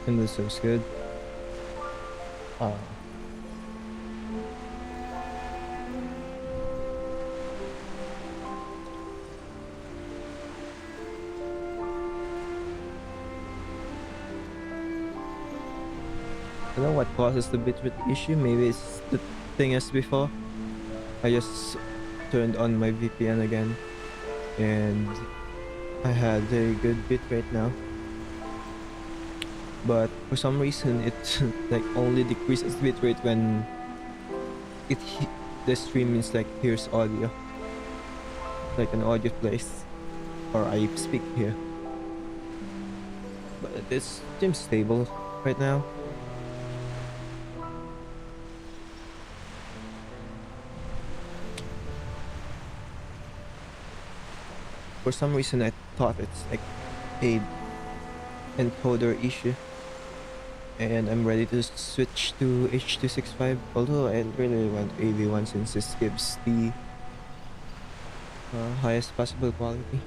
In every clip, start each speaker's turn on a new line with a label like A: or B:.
A: And this looks good. Uh, I don't know what causes the bitrate issue. Maybe it's the thing as before. I just turned on my VPN again, and I had a good bitrate now. But for some reason, it like only decreases bitrate when the stream is like here's audio, like an audio plays, or I speak here. But it seems stable right now. For some reason, I thought it's like a encoder issue, and I'm ready to switch to H.265. Although I really want AV1 since this gives the highest possible quality.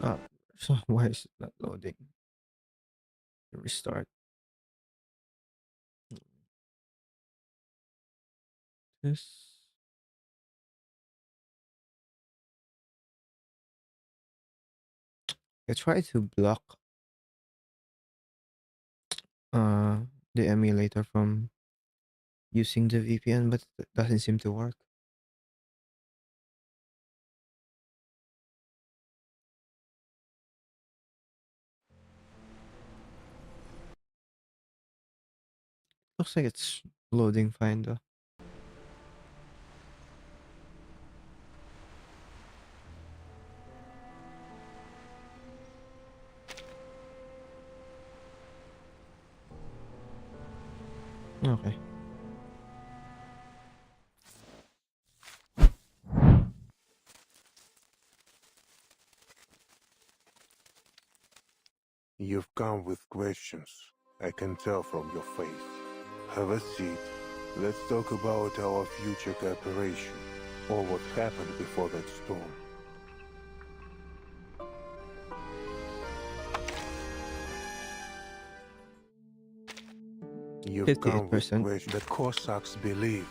A: Ah, so why is it not loading? Restart this. I tried to block uh the emulator from using the VPN, but it doesn't seem to work. Looks like it's loading fine though. Okay.
B: You've come with questions. I can tell from your face. Have a seat. Let's talk about our future cooperation, or what happened before that storm. You've come with
A: 58%.
B: questions. The Cossacks believe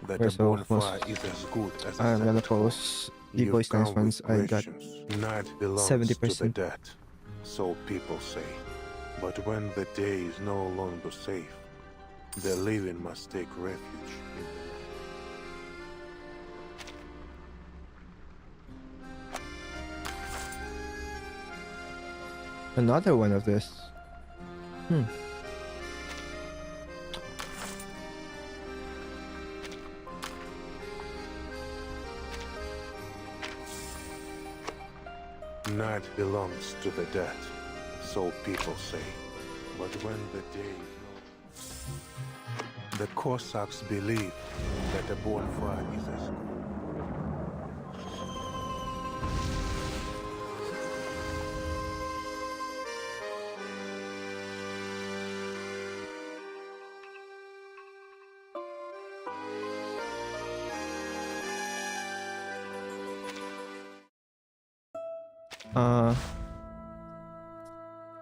B: that
A: Okay,
B: a
A: so
B: bonfire is as good as a
A: I'm gonna
B: cemetery.
A: post the
B: You've
A: voice lines
B: come with
A: once I got
B: questions. Night belongs to the
A: 70%.
B: dead, so people say. But when the day is no longer safe, the living must take refuge in the night.
A: Another one of this.
B: Night belongs to the dead, so people say. But when the day is no... The Cossacks believe that a bonfire is as good.
A: Uh,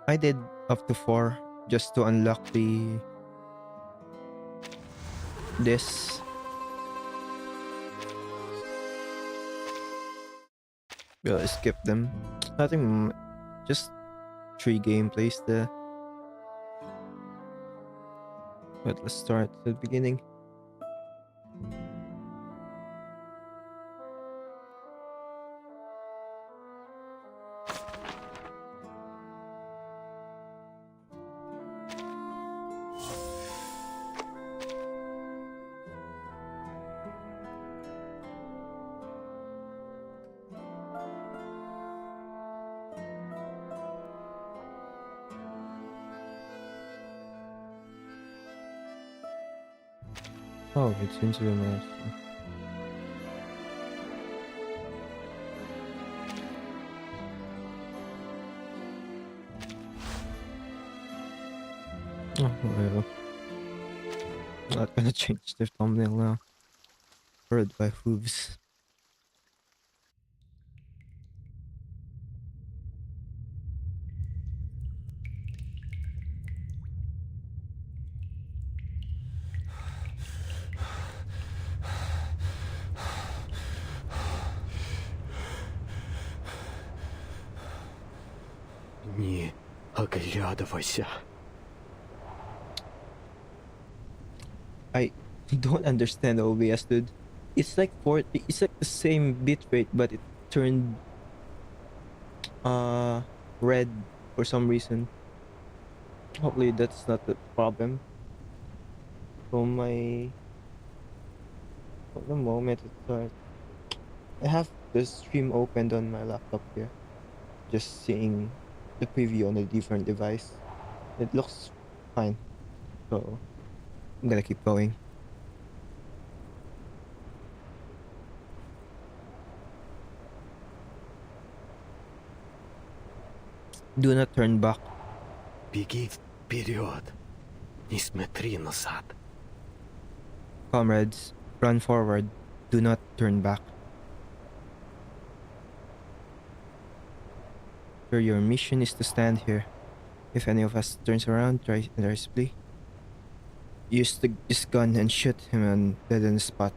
A: I did up to 4 just to unlock this. We'll skip them. Nothing, just 3 gameplays there. But let's start at the beginning. Oh, it's into the Maelstrom. Oh, well. Not gonna change the thumbnail now. Bird by hooves.
C: Не оглядывайся.
A: I don't understand OBS, dude. It's like it's like the same bitrate, but it turned red for some reason. Hopefully that's not the problem. So at the moment it starts, I have the stream opened on my laptop here, just seeing the preview on a different device. It looks fine, so I'm gonna keep going. Do not turn back.
C: Беги вперед. Не смотри назад.
A: Comrades, run forward. Do not turn back. Sure, your mission is to stand here. If any of us turns around, try flee. Use this gun and shoot him on dead on the spot.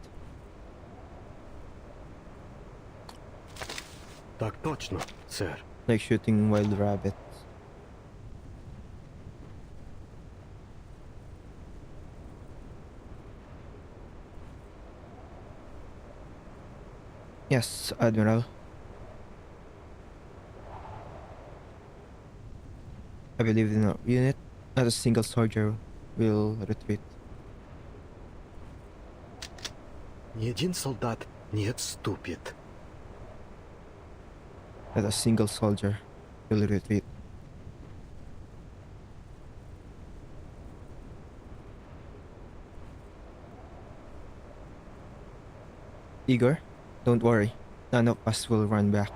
C: Так точно, сэр.
A: Like shooting wild rabbits. Yes, Admiral. I believe in our unit. Not a single soldier will retreat.
C: Ни один солдат не отступит.
A: Not a single soldier will retreat. Igor, don't worry. None of us will run back.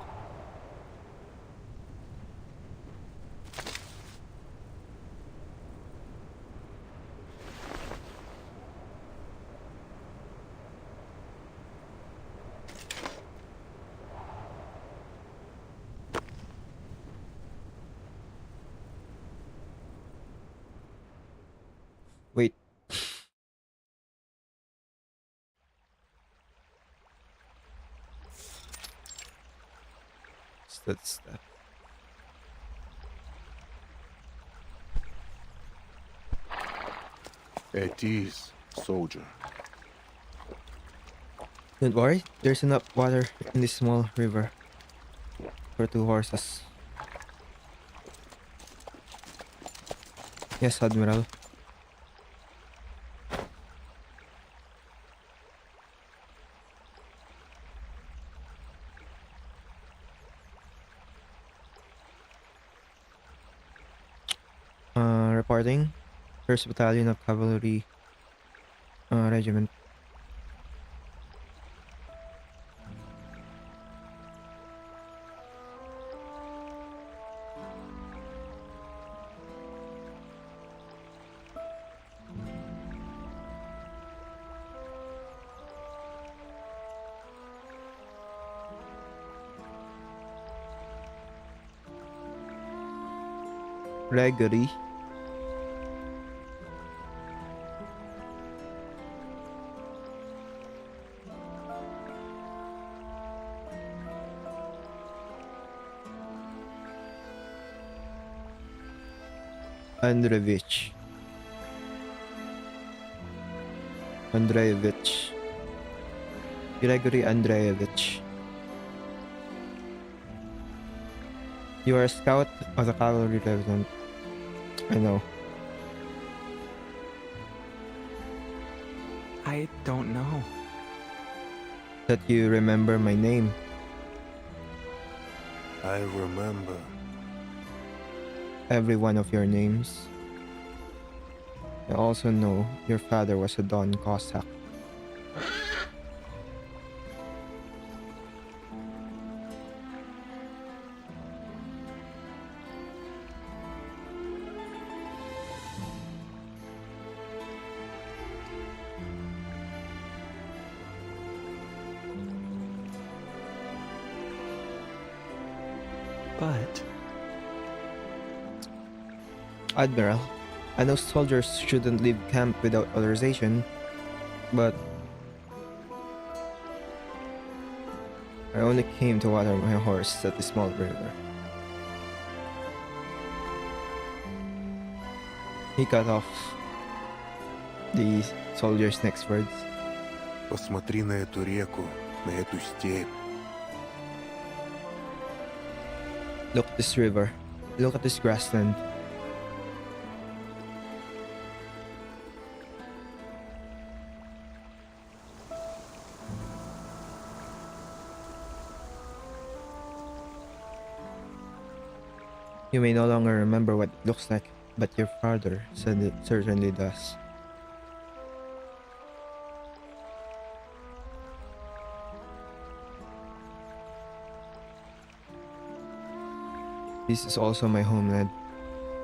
A: Wait. That's that.
B: At ease, soldier.
A: Don't worry, there's enough water in this small river for 2 horses. Yes, Admiral. Reporting. 1st Battalion of Cavalry Regiment. Gregory. Andreevich. Gregory Andreevich. You are a scout of the cavalry regiment. I know.
D: I don't know.
A: That you remember my name.
B: I remember.
A: Every one of your names. I also know your father was a Don Cossack.
C: спать.
A: Admiral, I know soldiers shouldn't leave camp without authorization, but I only came to water my horse at the small river. He cut off the soldier's next words.
B: Посмотри на эту реку, на эту степь.
A: Look at this river. Look at this grassland. You may no longer remember what it looks like, but your father said it certainly does. This is also my homeland.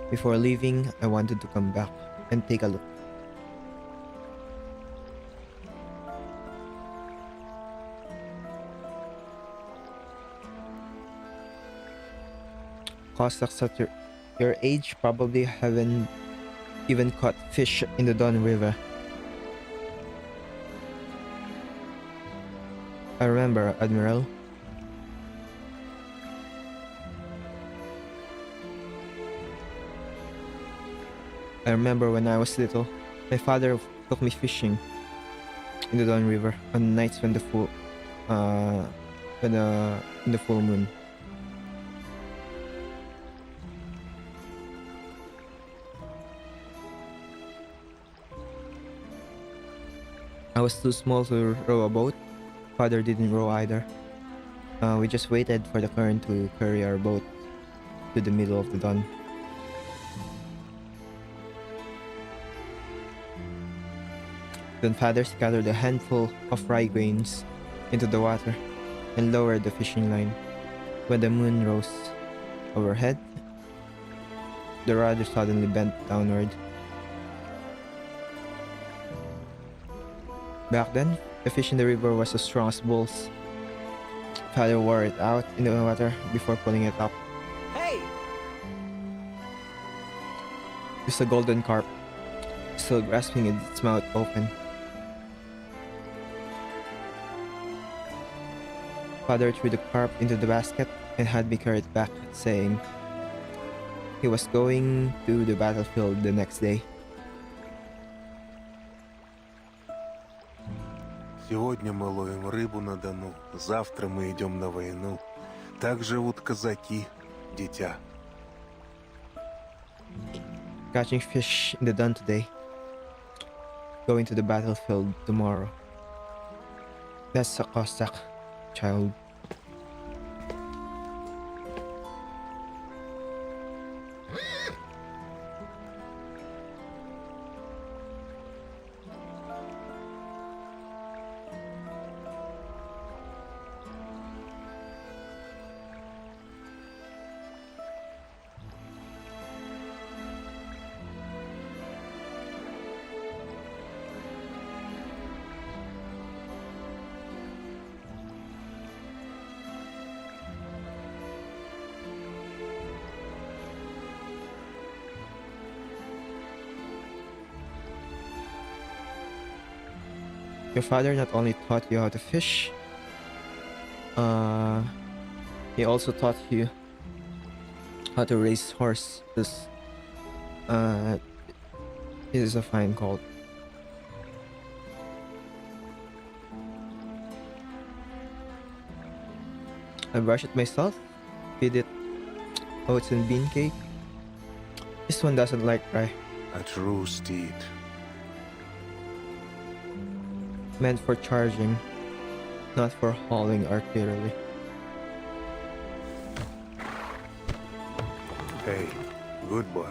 A: Before leaving, I wanted to come back and take a look. Cossacks at your age probably haven't even caught fish in the Don River. I remember, Admiral. I remember when I was little, my father took me fishing in the Don River on nights when the full moon. I was too small to row a boat. Father didn't row either. We just waited for the current to carry our boat to the middle of the Don. Then father scattered a handful of rye grains into the water and lowered the fishing line. When the moon rose overhead, the rudder suddenly bent downward. Back then, the fish in the river was as strong as bulls. Father wore it out in the water before pulling it up.
D: Hey!
A: It's a golden carp, still grasping its mouth open. Father threw the carp into the basket and had me carry it back, saying he was going to the battlefield the next day.
B: Сегодня мы ловим рыбу на Дону, завтра мы идем на войну. Так живут казаки, дитя.
A: Catching fish in the Don today, going to the battlefield tomorrow. That's a Cossack, child. Your father not only taught you how to fish, he also taught you how to raise horse. This is a fine call. I brush it myself, feed it oats and bean cake. This one doesn't like rye.
B: A true steed.
A: Meant for charging, not for hauling artillery.
B: Hey, good boy.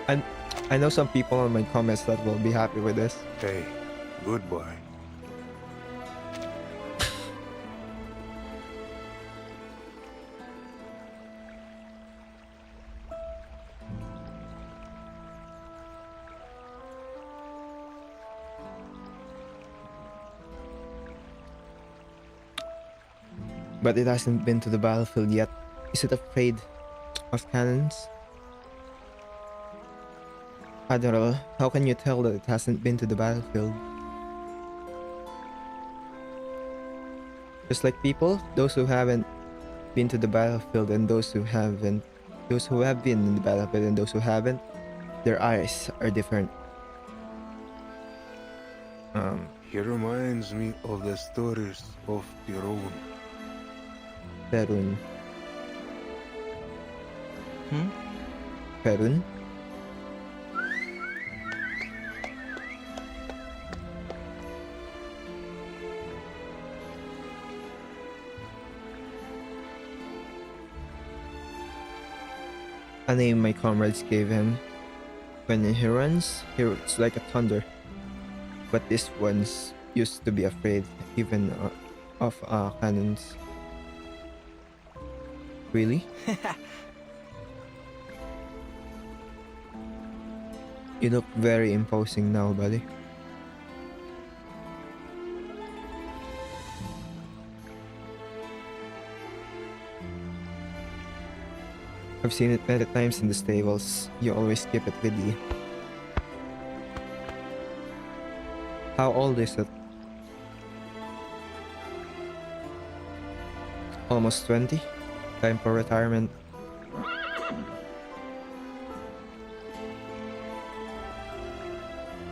A: And I know some people in my comments that will be happy with this.
B: Hey, good boy.
A: but it hasn't been to the battlefield yet. Is it afraid of cannons? Admiral, how can you tell that it hasn't been to the battlefield? Just like people, those who haven't been to the battlefield and those who have been in the battlefield and those who haven't, their eyes are different.
B: He reminds me of the stories of Pirun.
A: Perun.
D: Hmm?
A: Perun? A name my comrades gave him. When he runs, it's like a thunder. But these ones used to be afraid even of cannons. Really? You look very imposing now, buddy. I've seen it many times in the stables. You always keep it with you. How old is it? Almost 20? Time for retirement.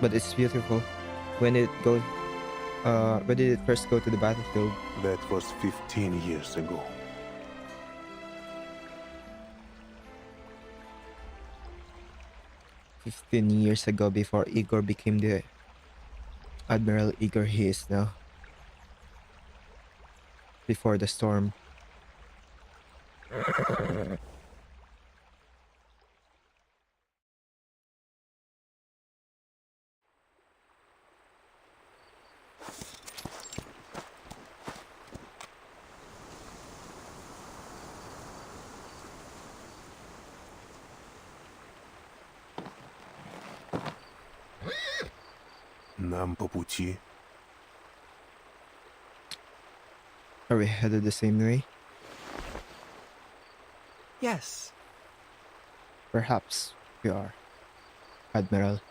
A: But it's beautiful. When did it go? When did it first go to the battlefield?
B: That was 15 years ago.
A: 15 years ago, before Igor became the Admiral Igor he is now. Before the storm.
B: Нам по пути.
A: Are we headed the same way?
D: Yes.
A: Perhaps we are, Admiral.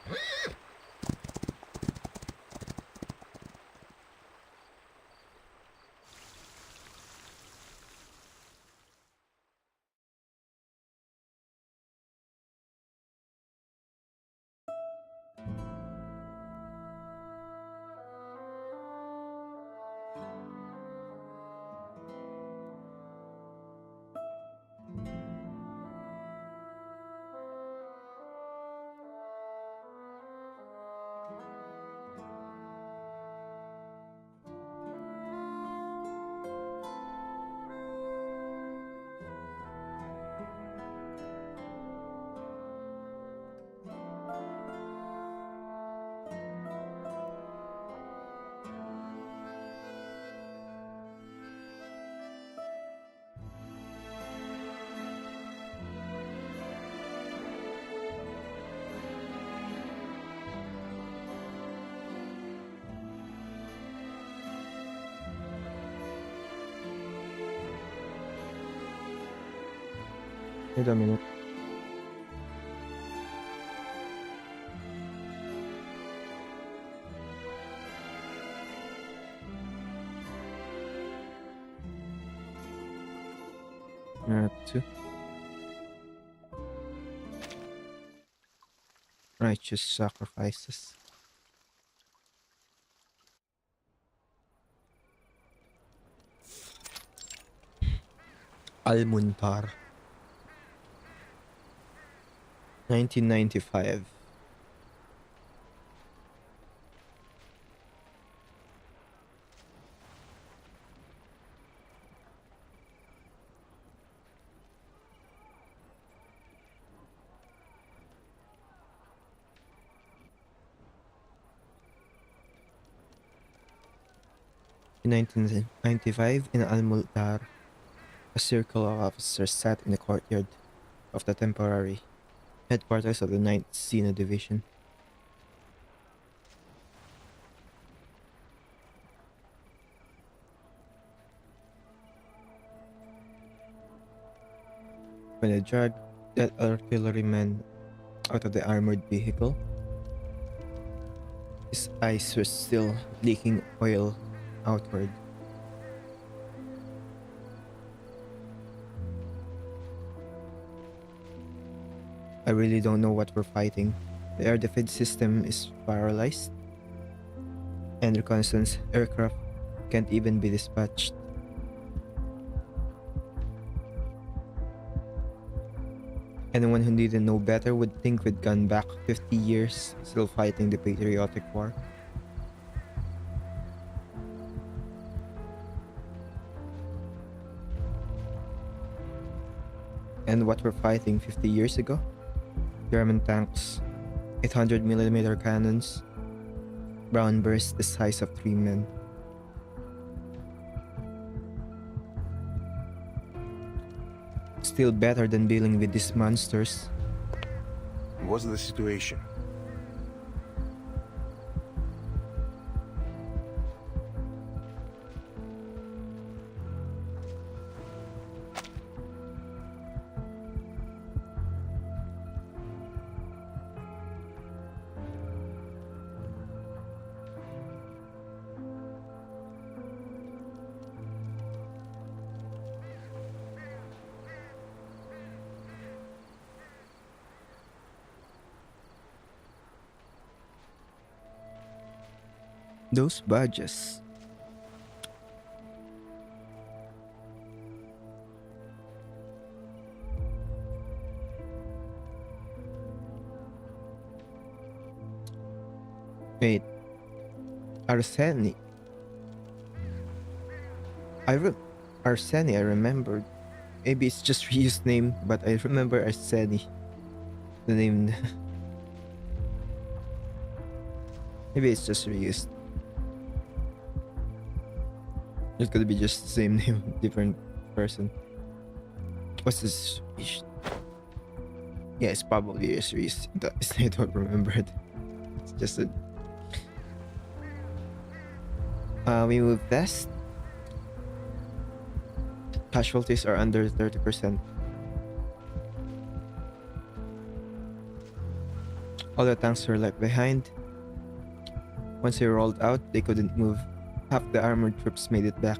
A: Wait a minute. Two. Righteous sacrifices. Almuntar. 1995. In 1995, in Al-Multar, a circle of officers sat in the courtyard of the temporary headquarters of the 9th Sina Division. When I dragged that artilleryman out of the armored vehicle, his eyes were still leaking oil outward. I really don't know what we're fighting. The air defense system is paralyzed, and reconnaissance aircraft can't even be dispatched. Anyone who didn't know better would think we'd gone back 50 years, still fighting the patriotic war. And what we're fighting 50 years ago? German tanks, 800mm cannons, brown bursts the size of 3 men. Still better than dealing with these monsters.
B: What's the situation?
A: Those badges. Wait, Arseni. Arseni, I remembered. Maybe it's just reused name, but I remember Arseni. The name. Maybe it's just reused. It could be just the same name, different person. What's this? Yeah, it's probably just reused. I don't remember it. It's just a. We move west. Casualties are under 30%. All the tanks were left behind. Once they rolled out, they couldn't move. Half the armored troops made it back.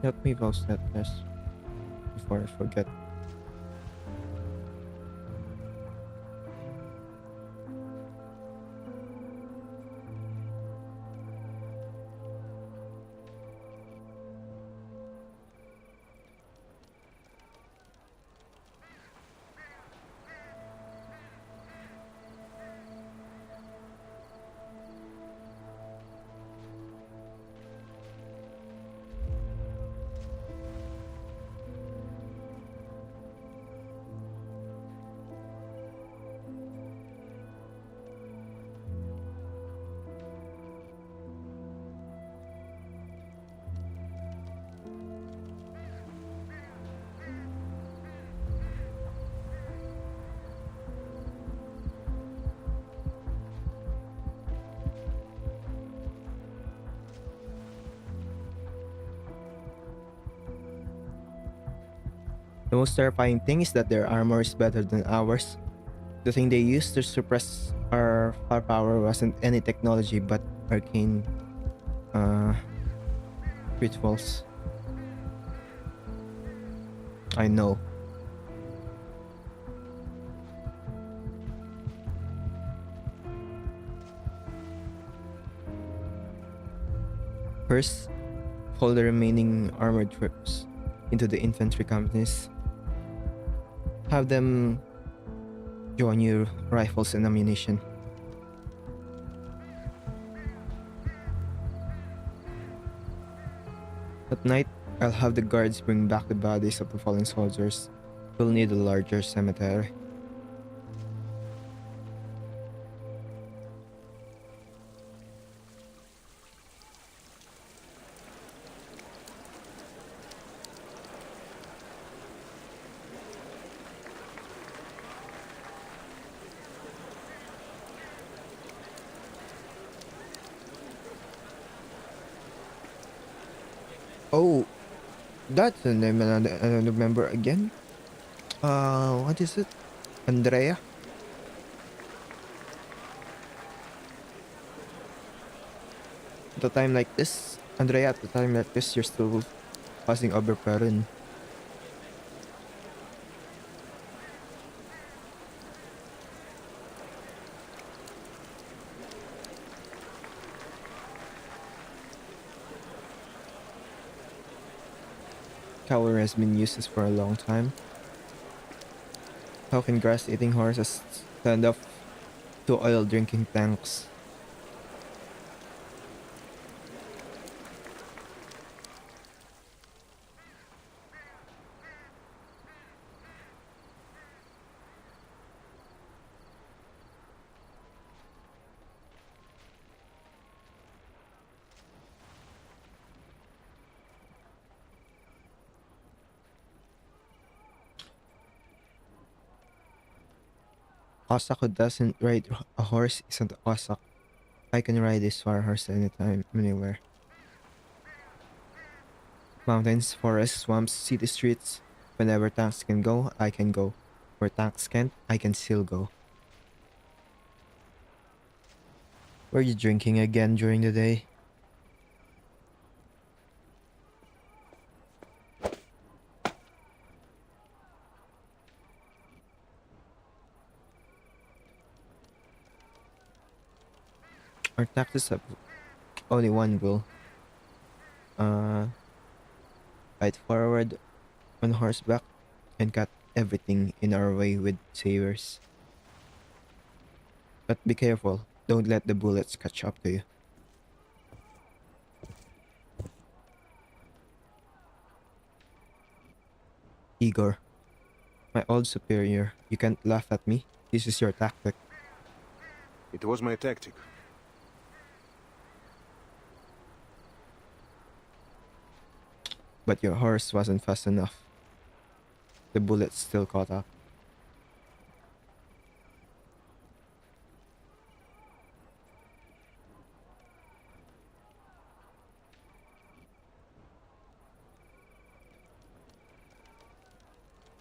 A: Let me post that first before I forget. The most terrifying thing is that their armor is better than ours. The thing they used to suppress our firepower wasn't any technology but arcane rituals. I know. First, fold the remaining armored troops into the infantry companies. Have them join your rifles and ammunition. At night, I'll have the guards bring back the bodies of the fallen soldiers. We'll need a larger cemetery. Oh, that's the name I don't remember again. What is it? Andrea? At a time like this, Andrea, at a time like this, you're still passing over Perun. Cavalry has been useless for a long time. How can grass-eating horses stand up to oil-drinking tanks? Cossack who doesn't ride a horse isn't a Cossack. I can ride this far horse anytime, anywhere. Mountains, forests, swamps, city streets. Whenever tanks can go, I can go. Where tanks can't, I can still go. Were you drinking again during the day? Our taxes have only one rule. Uh, Fight forward on horseback and cut everything in our way with sabers. But be careful, don't let the bullets catch up to you. Igor, my old superior, you can't laugh at me. This is your tactic.
B: It was my tactic.
A: But your horse wasn't fast enough. The bullets still caught up.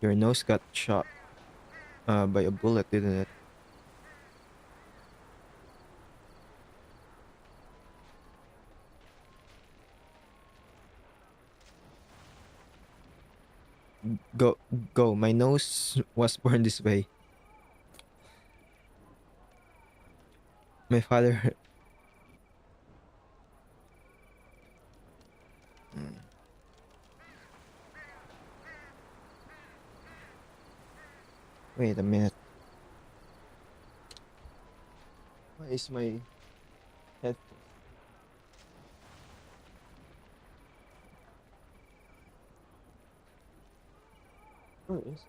A: Your nose got shot by a bullet, didn't it? Go, go. My nose was born this way. My father. Hmm. Wait a minute. Why is my head? Where is it?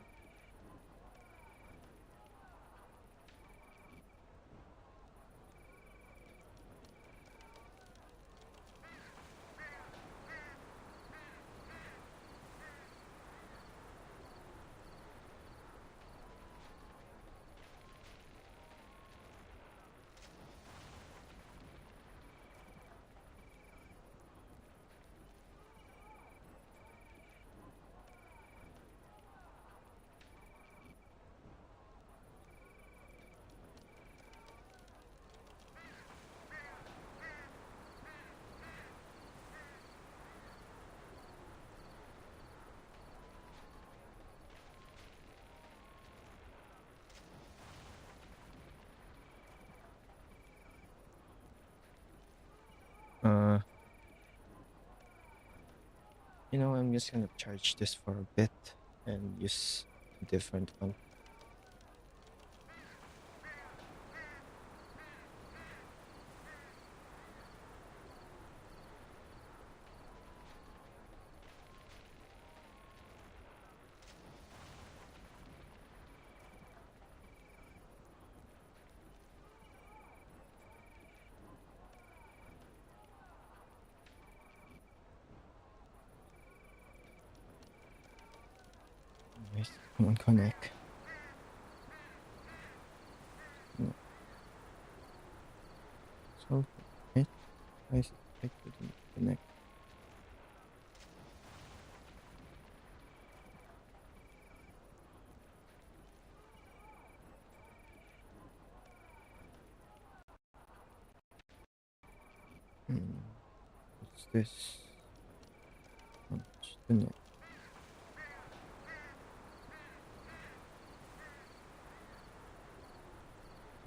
A: Uh, I'm just gonna charge this for a bit and use a different one. Nice. Come on, connect. No. So, right? I expected to connect. Hmm, what's this? What's the net?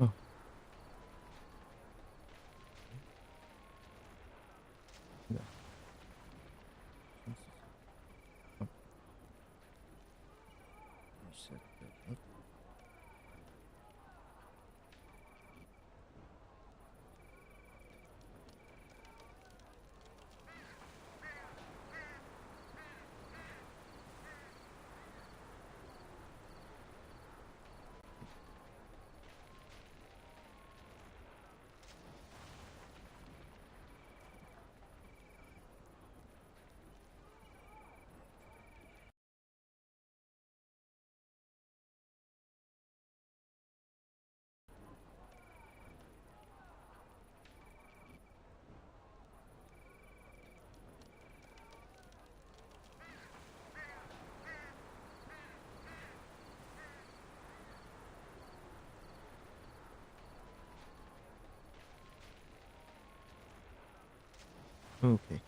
A: Oh, no. Oh, reset that up. Okay.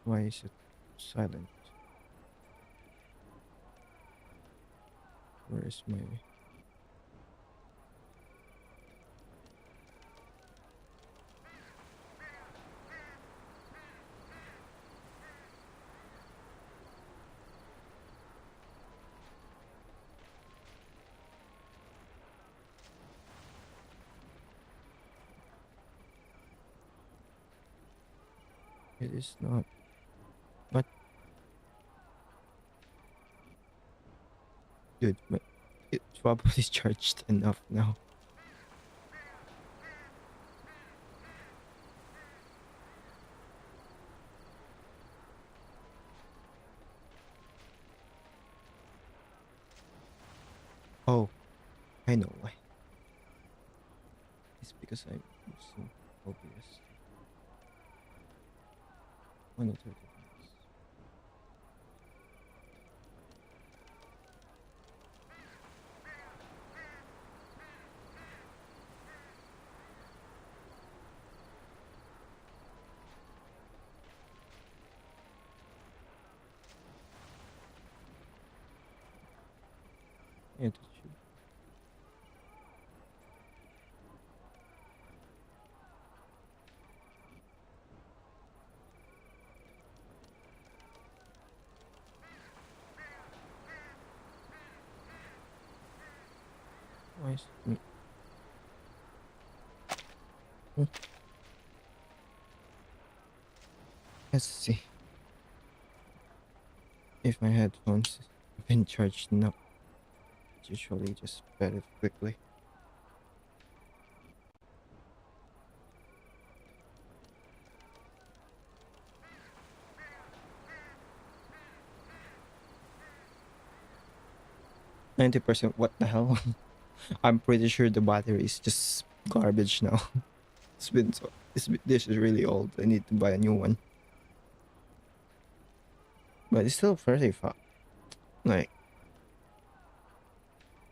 A: Why is it silent? Where is my... It is not. What? Dude, it's probably charged enough now. Oh, I know why. It's because I'm using OBS. 130 minutes. Yeah, that should. Why is it me? Hmm, let's see if my headphones have been charged enough. Usually just bet it quickly. %. What the hell? I'm pretty sure the battery is just garbage now. It's been so. This is really old. I need to buy a new one. But it's still fairly fast. Like,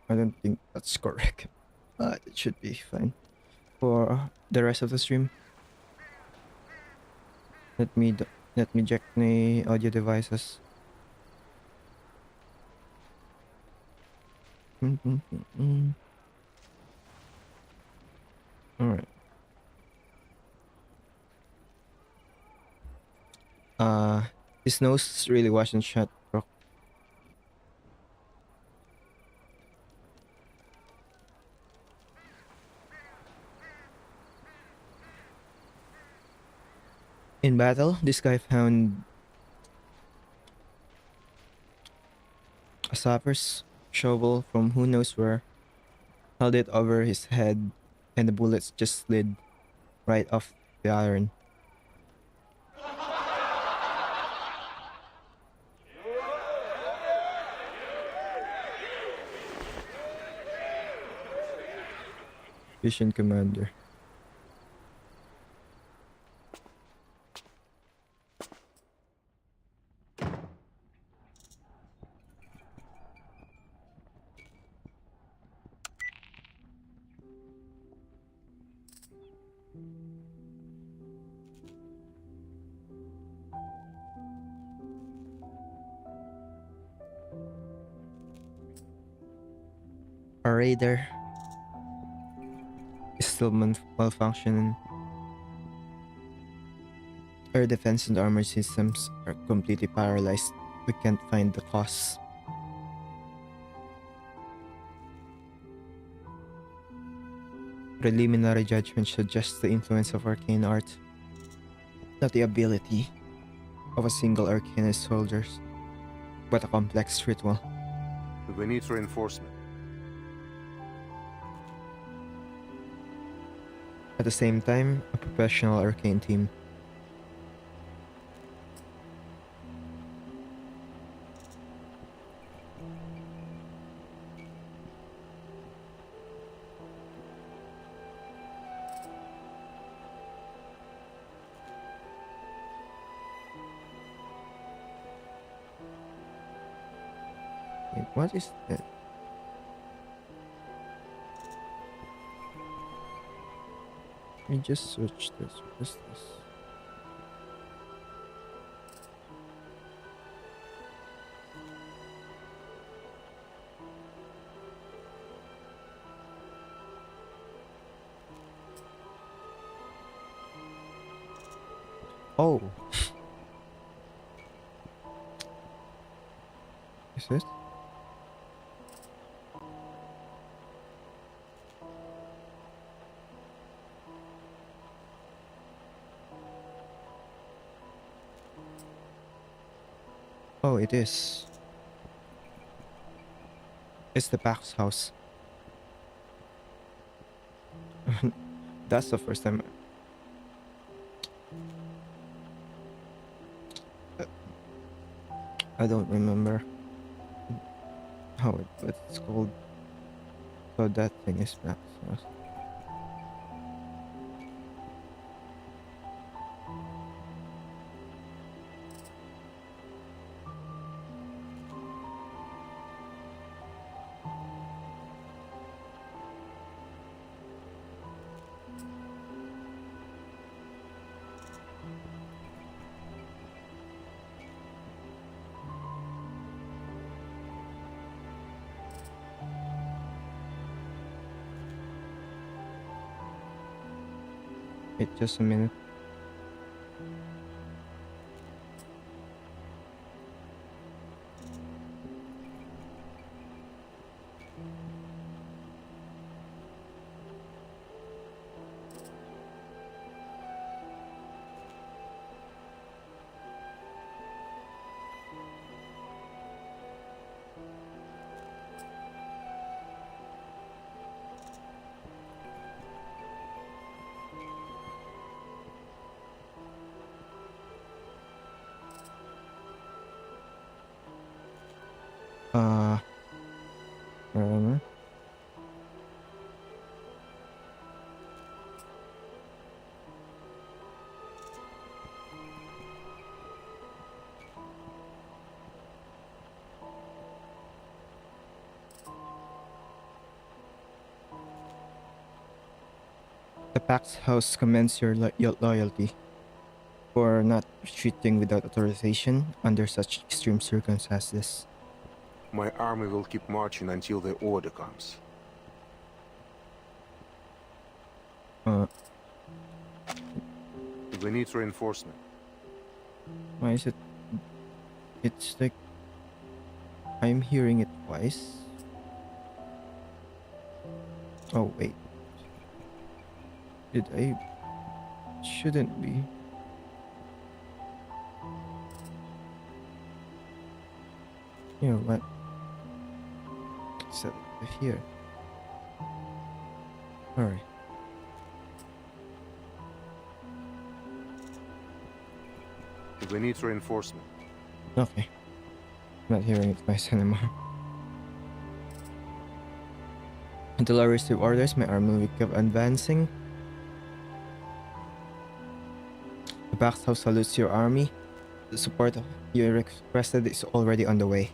A: I don't think that's correct. But it should be fine for the rest of the stream. Let me let me check the audio devices. All right. His nose really wasn't shut, bro. In battle, this guy found a sapper's shovel from who knows where, held it over his head, and the bullets just slid right off the iron. Vision Commander. radar is still malfunctioning. Air defense and armor systems are completely paralyzed. We can't find the cause. Preliminary judgment suggests the influence of arcane art, not the ability of a single arcanist soldiers, but a complex ritual.
B: We need reinforcement.
A: At the same time, a professional arcane team. Wait, what is that? Let me just switch this. What is this? Oh. Is it? Oh, it is. It's the Pax house. That's the first time. I don't remember how it's called. So that thing is Pax house. Wait just a minute. Uh, um, the Pax house commends your loyalty for not retreating without authorization under such extreme circumstances.
B: My army will keep marching until the order comes.
A: Uh,
B: We need reinforcement.
A: why is it? It's like I'm hearing it twice. Oh wait, did I? Shouldn't be. You know what? Set it here. Alright.
B: We need reinforcement.
A: Okay. Not hearing it twice anymore. Until I receive orders, my army will keep advancing. The Pax House salutes your army. The support you requested is already on the way.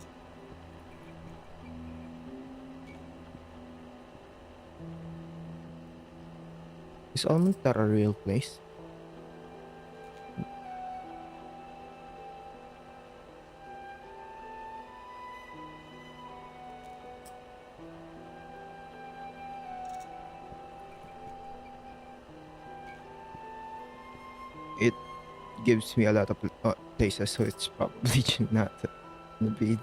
A: Is Almondar a real place? gives me a lot of places, so it's probably not gonna be.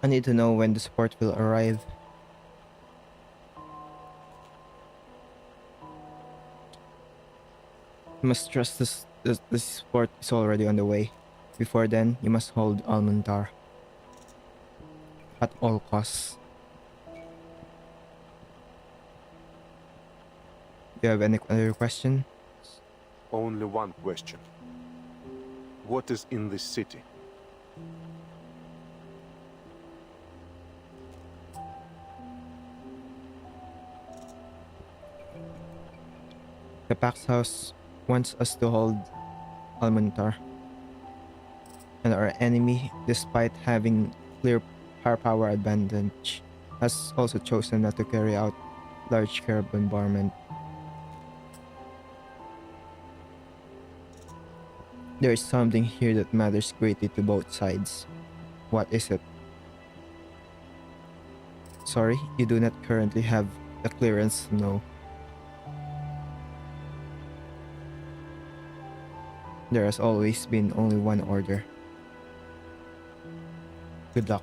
A: I need to know when the support will arrive. You must trust this support is already on the way. Before then, you must hold Almantar at all costs. Do you have any other question?
B: Only one question. What is in this city?
A: The Pax House wants us to hold Almantar. And our enemy, despite having clear firepower advantage, has also chosen not to carry out large-scale bombardment. There is something here that matters greatly to both sides. What is it? Sorry, you do not currently have the clearance to know. There has always been only one order. Good luck.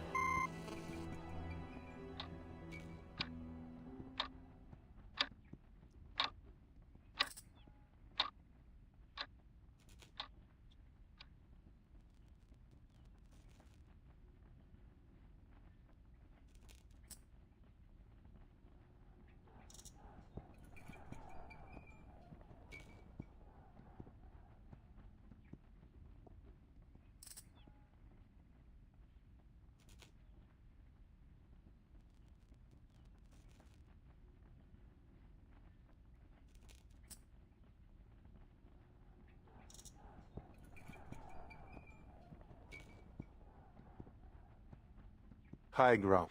B: High ground.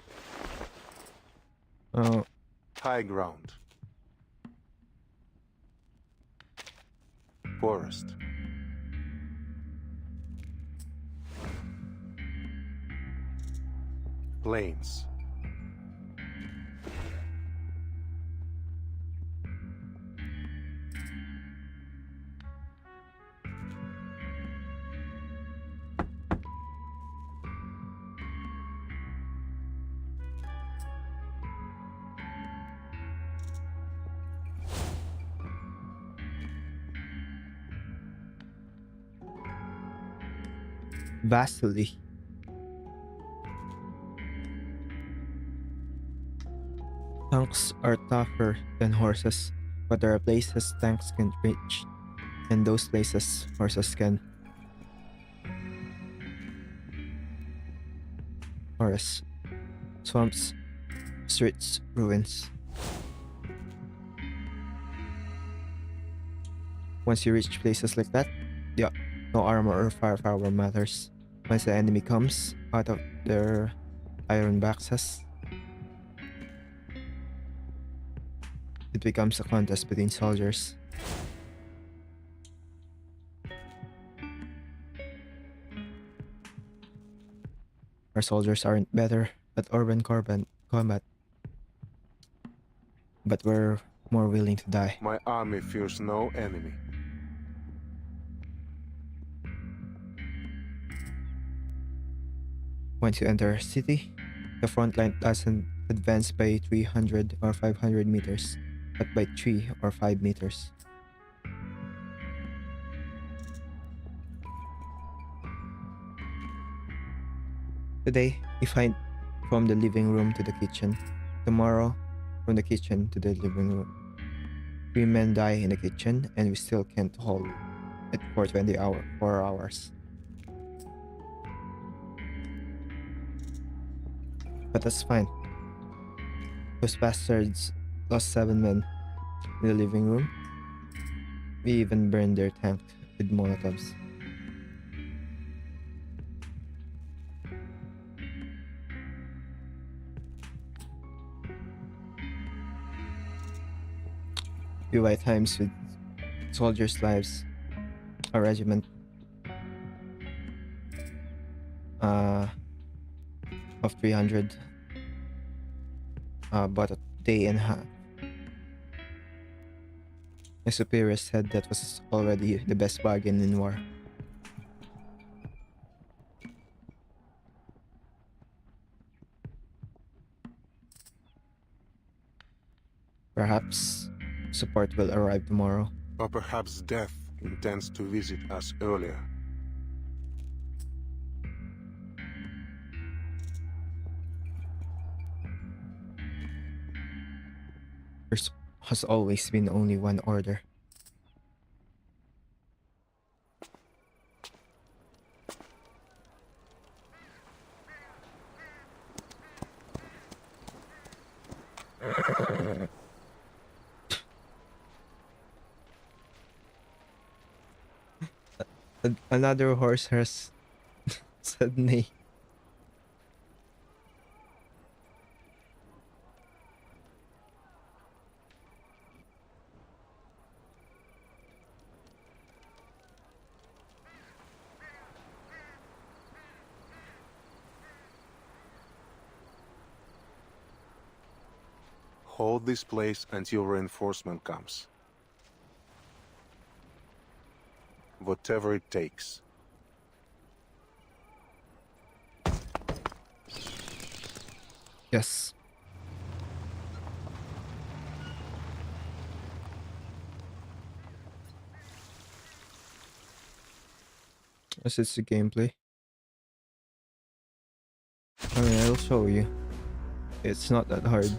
A: Oh,
B: High ground. Forest. Plains.
A: vastly. Tanks are tougher than horses, but there are places tanks can reach, and those places horses can. Forests, swamps, streets, ruins. Once you reach places like that, yeah, no armor or firepower matters. Once the enemy comes out of their iron boxes, it becomes a contest between soldiers. Our soldiers aren't better at urban combat, but we're more willing to die.
B: My army fears no enemy.
A: Once you enter a city, the front line doesn't advance by 300 or 500 meters, but by 3 or 5 meters. Today, we fight from the living room to the kitchen. Tomorrow, from the kitchen to the living room. 3 men die in the kitchen, and we still can't hold it for 4 hours. But that's fine. Those bastards lost 7 men in the living room. We even burned their tank with molotovs. We buy times with soldiers' lives. Our regiment uh, of 300. About a day and a half. My superior said that was already the best bargain in war. Perhaps support will arrive tomorrow.
B: Or perhaps death intends to visit us earlier.
A: There's has always been only one order. Another horse has said nay.
B: Hold this place until reinforcement comes. Whatever it takes.
A: Yes. This is the gameplay. I mean, I'll show you. It's not that hard.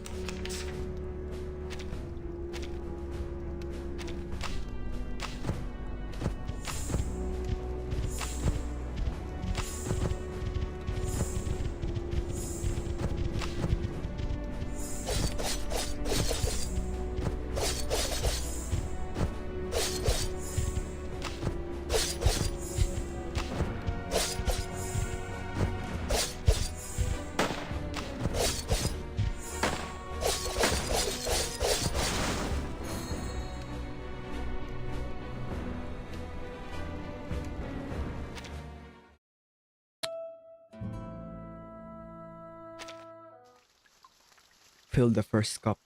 A: Fill the first cup.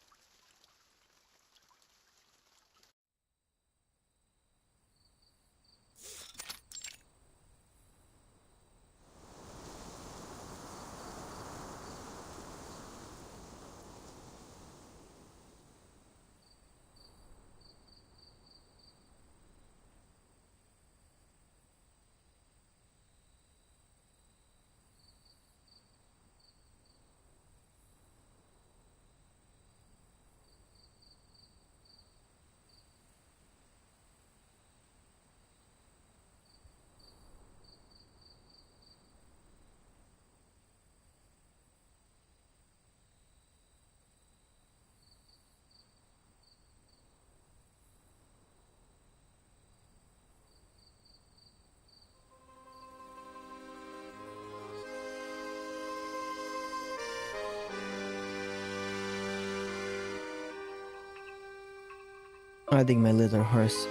A: Adding my little horse.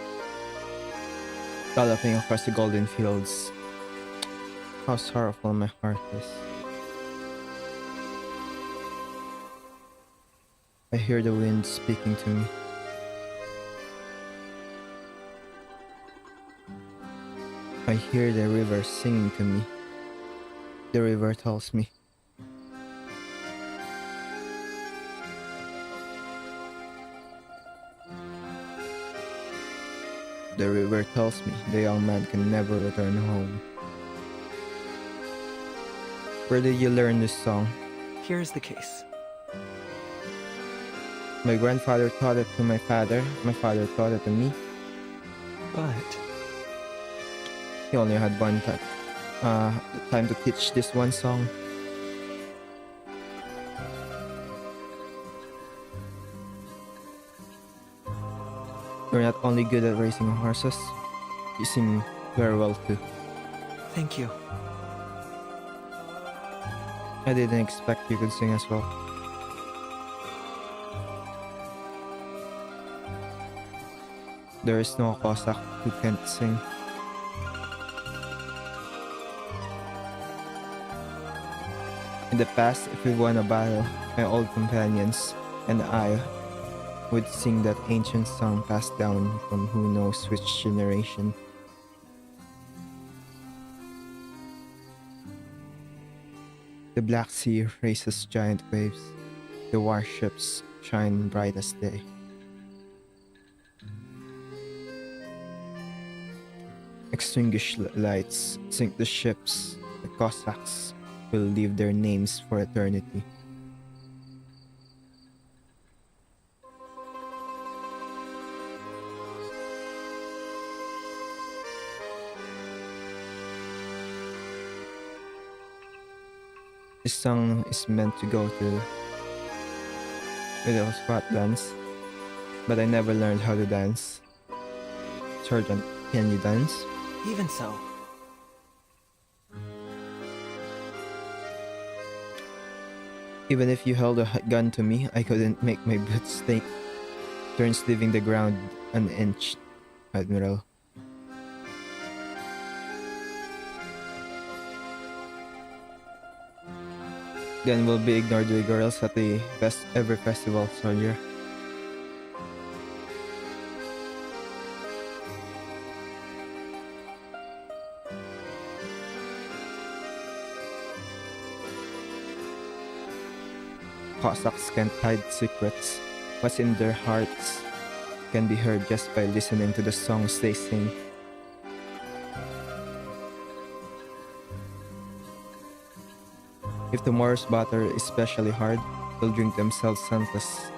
A: Galloping across the golden fields. How sorrowful my heart is. I hear the wind speaking to me. I hear the river singing to me. The river tells me. The river tells me the young man can never return home. Where did you learn this song?
D: Here's the case.
A: My grandfather taught it to my father taught it to me.
D: But
A: He only had one time to teach this one song. You're not only good at racing horses, you sing very well too.
D: thank you.
A: I didn't expect you could sing as well. There is no Cossack who can't sing. In the past, if we won a battle, my old companions and I would sing that ancient song passed down from who knows which generation. The Black Sea raises giant waves. The warships shine bright as day. Extinguish lights, sink the ships. The Cossacks will leave their names for eternity. This song is meant to go to middle spot dance, but I never learned how to dance. Sergeant, can you dance?
D: Even so,
A: Even if you held a gun to me, I couldn't make my boots stake turns leaving the ground an inch, Admiral. Gun will be ignored by girls at the best ever festival, soldier. Cossacks can't hide secrets. What's in their hearts can be heard just by listening to the songs they sing. If the Morse batter is especially hard, they'll drink themselves senseless,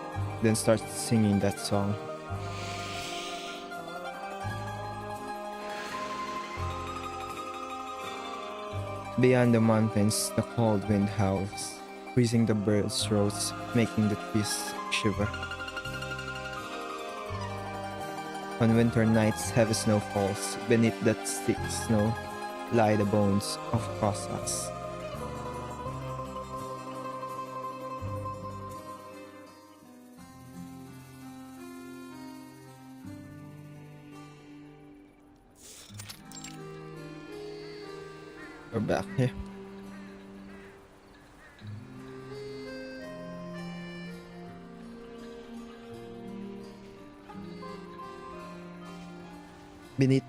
A: then start singing that song. Beyond the mountains, the cold wind howls, freezing the birds' throats, making the trees shiver. On winter nights, heavy snow falls. Beneath that thick snow lie the bones of Cossacks. We're back here. Beneath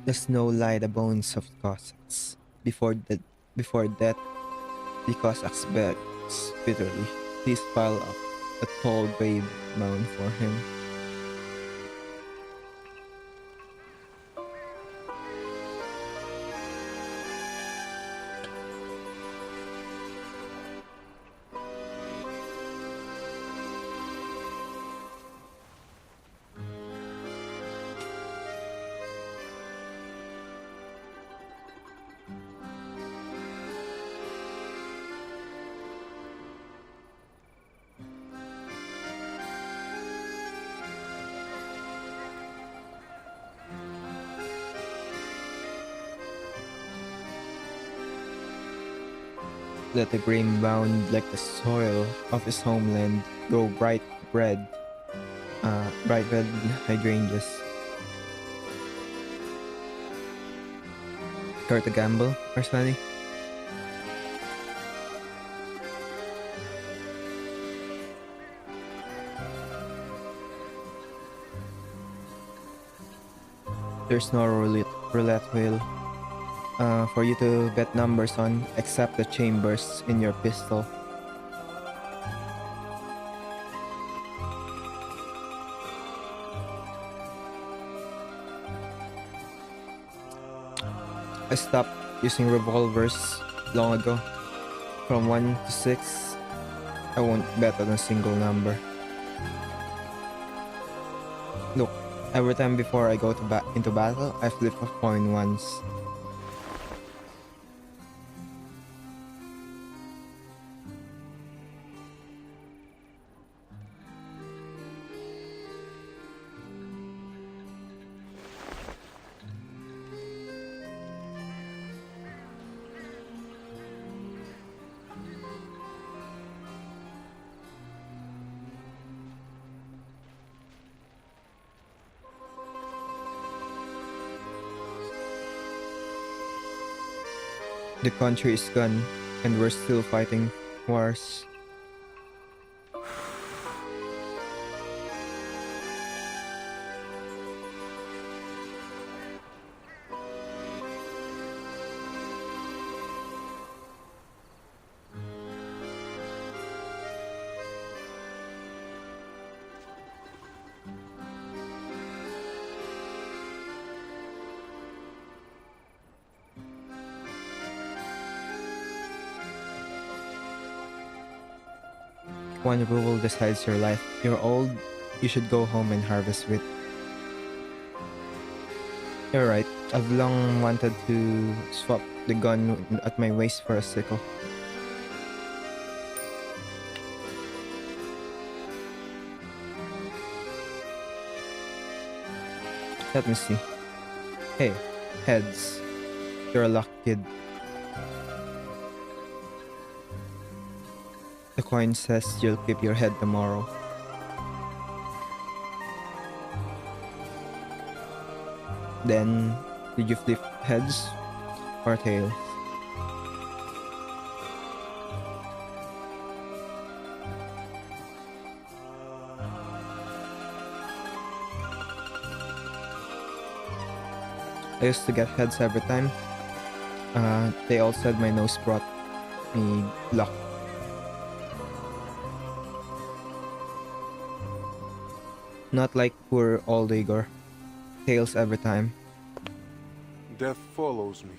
A: the snow lie the bones of Cossacks. Before death, the Cossacks begs bitterly, please pile up a tall grave mound for him. Let the grain bound like the soil of his homeland grow bright red hydrangeas. Care to gamble, Arsani? There's no roulette wheel for you to bet numbers on except the chambers in your pistol. I stopped using revolvers long ago. From 1 to 6, I won't bet on a single number. Look, every time before I go into battle, I flip a coin once. The country is gone, and we're still fighting Wars. One rule decides your life. You're old, you should go home and harvest wheat. You're right. I've long wanted to swap the gun at my waist for a sickle. Let me see. Hey, heads. You're a lucky kid. The coin says you'll keep your head tomorrow. Then, did you flip heads or tails? I used to get heads every time. They all said my nose brought me luck. Not like poor old Igor. Tails every time.
B: Death follows me.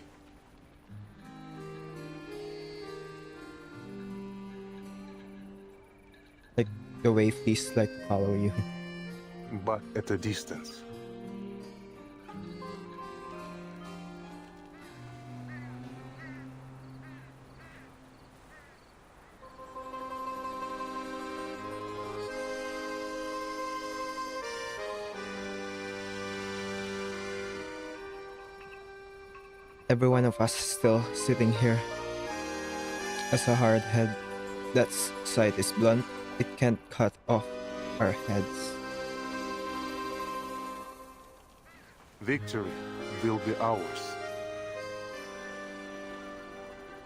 A: Like the way feasts like to follow you.
B: But at a distance.
A: Every one of us is still sitting here. As a hard head, that sight is blunt. It can't cut off our heads.
B: Victory will be ours.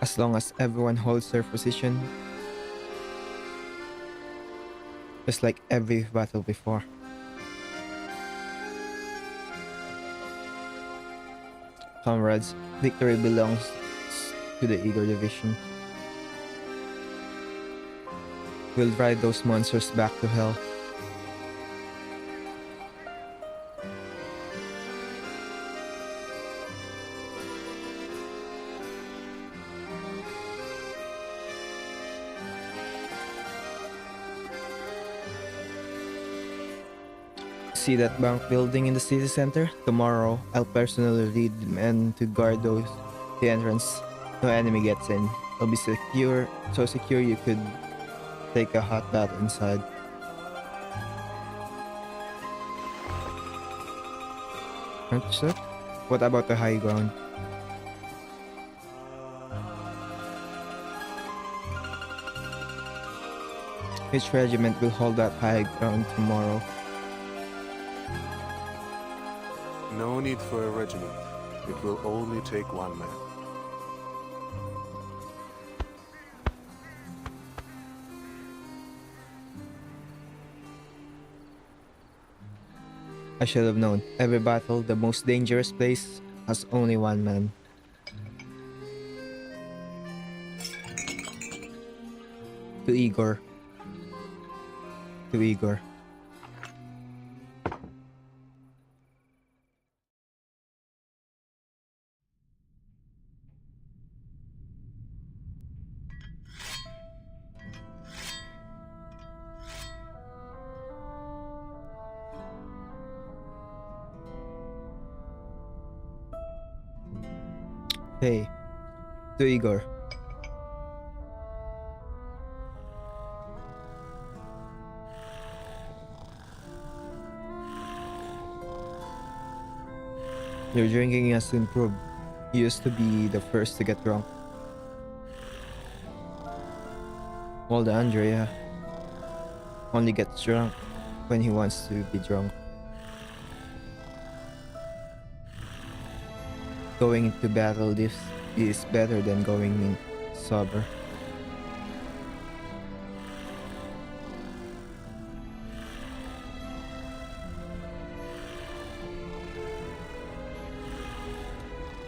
A: As long as everyone holds their position. Just like every battle before. Comrades, victory belongs to the Igor division. We'll drive those monsters back to hell. See that bank building in the city center? Tomorrow, I'll personally lead men to guard the entrance. No enemy gets in. It'll be secure, so secure you could take a hot bath inside. What's that? What about the high ground? Which regiment will hold that high ground tomorrow?
B: No need for a regiment. It will only take one man.
A: I should have known. Every battle, the most dangerous place, has only one man. To Igor. To Igor. Hey, to Igor. Your drinking has improved. You used to be the first to get drunk. While the Andrea only gets drunk when he wants to be drunk. Going into battle this is better than going in sober.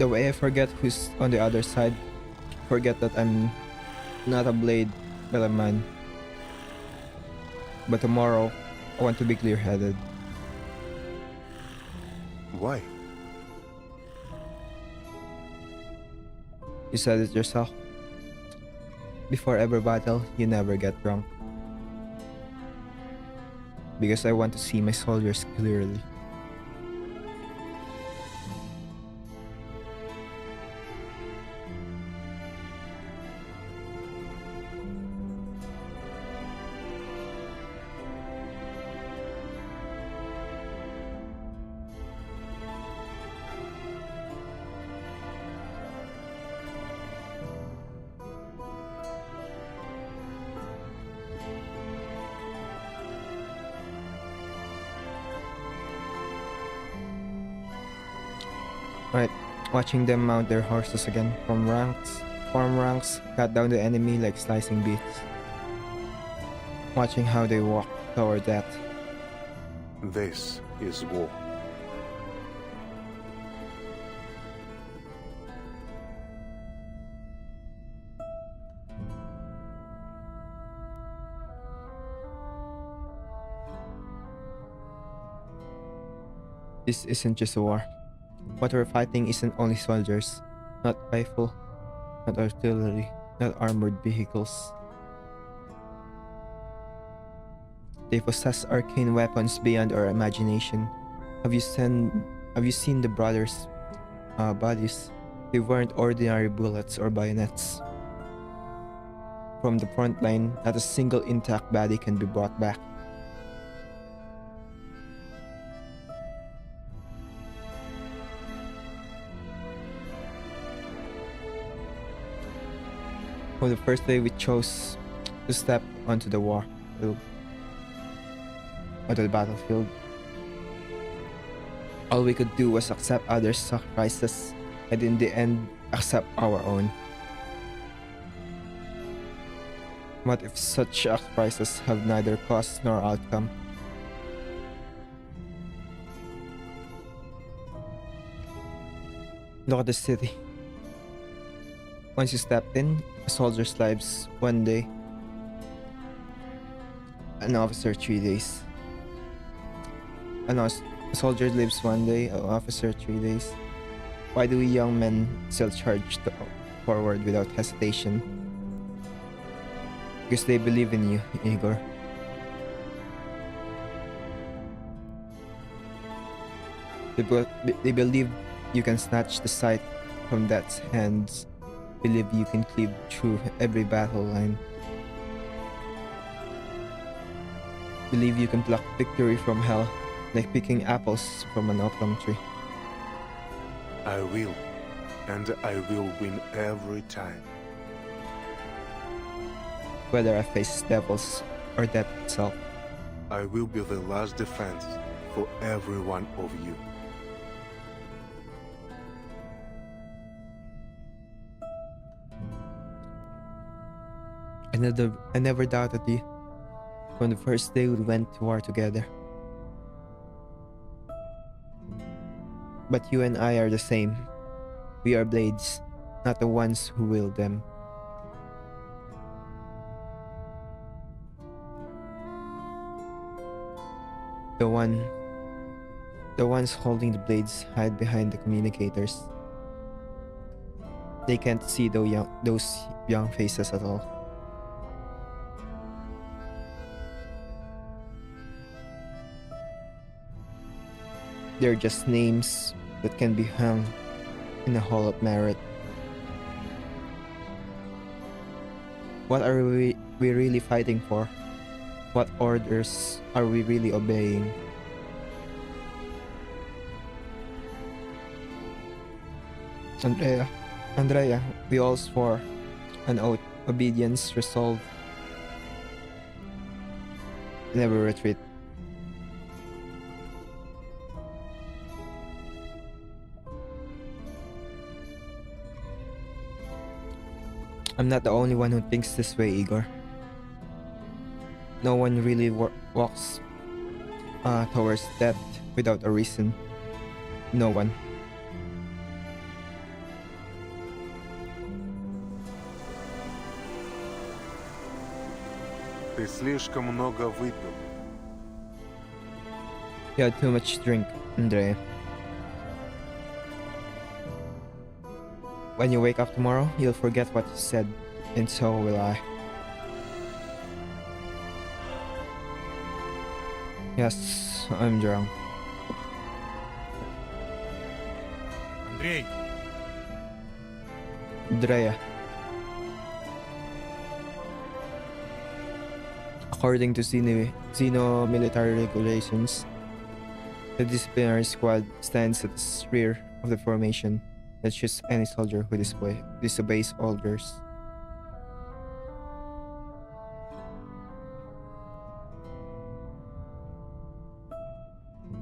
A: the way I forget who's on the other side. Forget that I'm not a blade, but a man. But tomorrow, I want to be clear-headed.
B: Why?
A: You said it yourself. Before every battle, you never get drunk. Because I want to see my soldiers clearly. Right, watching them mount their horses again form ranks, cut down the enemy like slicing beets. Watching how they walk toward that.
B: This is war.
A: This isn't just a war. What we're fighting isn't only soldiers, not rifle, not artillery, not armored vehicles. They possess arcane weapons beyond our imagination. Have you seen the brothers' bodies? They weren't ordinary bullets or bayonets. From the front line, not a single intact body can be brought back. On the first day, we chose to step onto the battlefield. All we could do was accept others' sacrifices, and in the end, accept our own. What if such sacrifices have neither cause nor outcome? Look at the city. Once you stepped in, a soldier's lives 1 day, an officer 3 days. A soldier lives 1 day, an officer 3 days. Why do we young men still charge forward without hesitation? Because they believe in you, Igor. They believe you can snatch the sight from death's hands. Believe you can cleave through every battle line. Believe you can pluck victory from hell like picking apples from an plum tree.
B: I will, and I will win every time.
A: Whether I face devils or death itself.
B: I will be the last defense for every one of you.
A: I never doubted you from the first day we went to war together. But you and I are the same. We are blades, not the ones who wield them. The ones holding the blades hide behind the communicators. They can't see those young faces at all. They're just names that can be hung in a hall of merit. What are we really fighting for? What orders are we really obeying? Andrea, we all swore an oath, obedience, resolve, never retreat. I'm not the only one who thinks this way, Igor. No one really walks towards death without a reason. No one.
B: Ты слишком много выпил.
A: You had too much drink, Andre. When you wake up tomorrow, you'll forget what you said, and so will I. Yes, I'm drunk.
E: Андрей,
A: Drea. According to Xeno military regulations, the disciplinary squad stands at the rear of the formation that shoots any soldier who disobeys orders.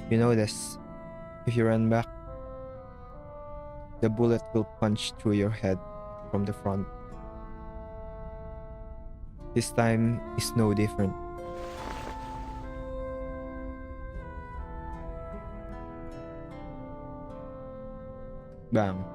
A: You know this. If you run back, the bullet will punch through your head from the front. This time is no different. Bang.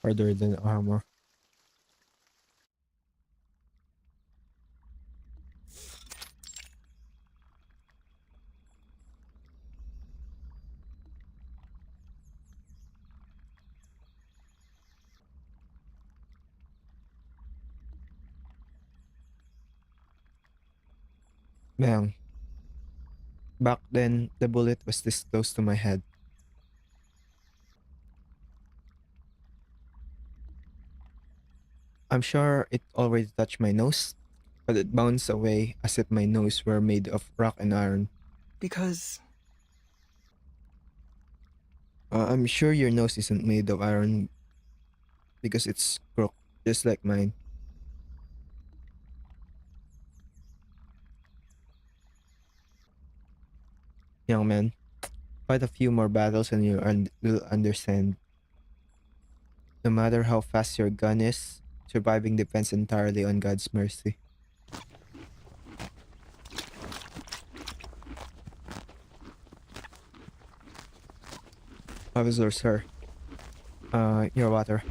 A: Harder than armor. Bang. Back then, the bullet was this close to my head. I'm sure it already touched my nose, but it bounced away as if my nose were made of rock and iron.
D: Because
A: I'm sure your nose isn't made of iron because it's crooked, just like mine. Young man, fight a few more battles and will understand. No matter how fast your gun is, surviving depends entirely on God's mercy. Officer, sir. Your water.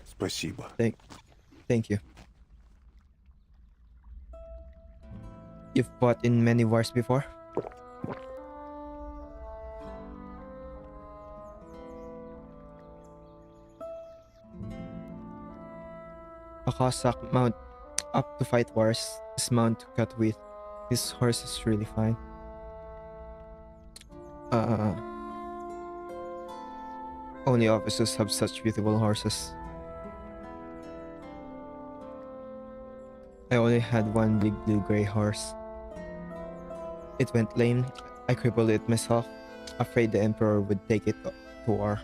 B: Спасибо.
A: Thank you. You've fought in many wars before? A Cossack mount up to fight wars is mount to cut with. This horse is really fine. Only officers have such beautiful horses. I only had one big blue-gray horse. It went lame. I crippled it myself, afraid the emperor would take it to war.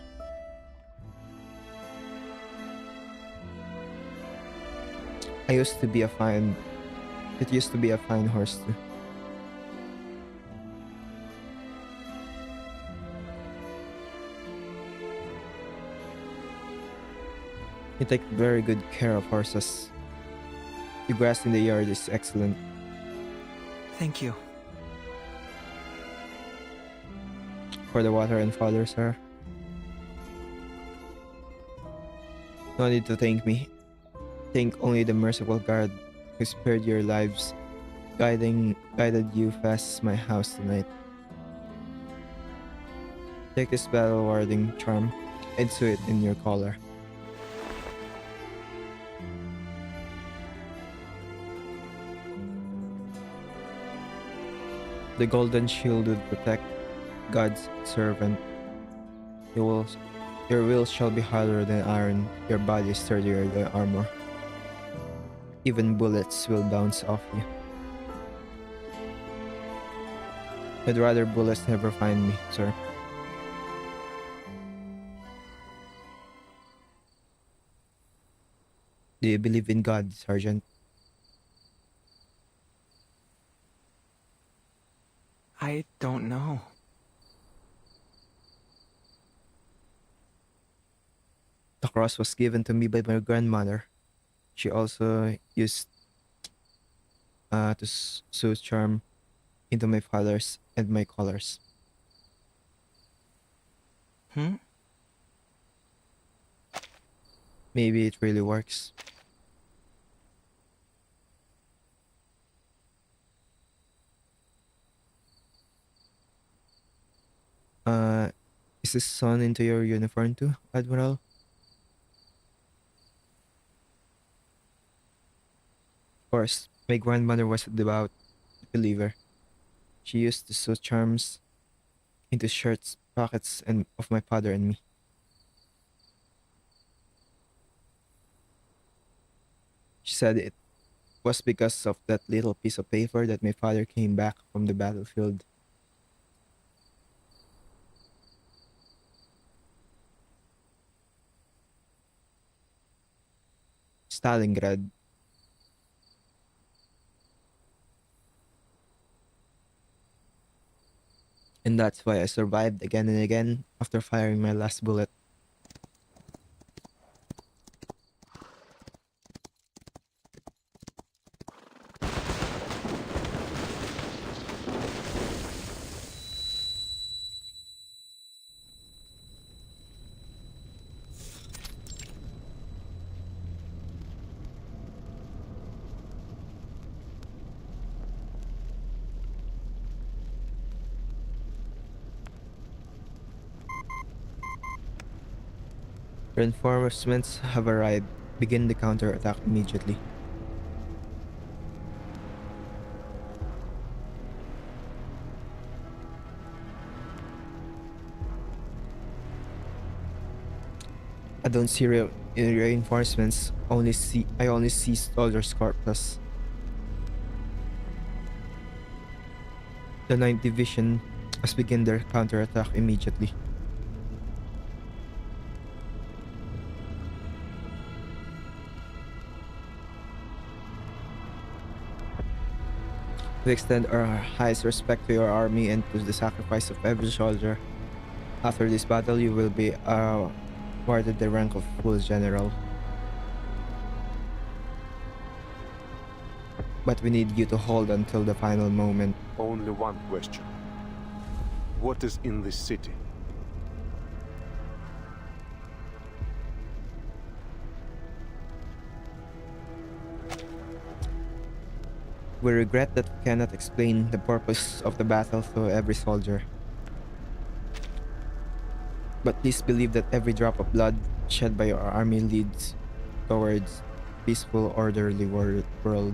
A: It used to be a fine horse too. You take very good care of horses. The grass in the yard is excellent.
D: Thank you.
A: For the water and fodder, sir. No need to thank me. Thank only the merciful God who spared your lives, guided you past my house tonight. Take this battle warding charm and sew it in your collar. The golden shield would protect God's servant. Your will shall be harder than iron, your body sturdier than armor. Even bullets will bounce off you. I'd rather bullets never find me, sir. Do you believe in God, Sergeant?
D: I don't know.
A: The cross was given to me by my grandmother. She also used to sew charm into my fathers and my collars. Maybe it really works. Is this sewn into your uniform too, Admiral? Of course, my grandmother was a devout believer. She used to sew charms into shirts, pockets, and of my father and me. She said it was because of that little piece of paper that my father came back from the battlefield. Stalingrad. And that's why I survived again and again after firing my last bullet. Reinforcements have arrived. Begin the counterattack immediately. I don't see reinforcements. I only see soldiers' corpses. The 9th Division must begin their counterattack immediately. We extend our highest respect to your army and to the sacrifice of every soldier. After this battle, you will be awarded the rank of full general. But we need you to hold until the final moment.
B: Only one question. What is in this city?
A: We regret that we cannot explain the purpose of the battle to every soldier. But please believe that every drop of blood shed by our army leads towards a peaceful, orderly world.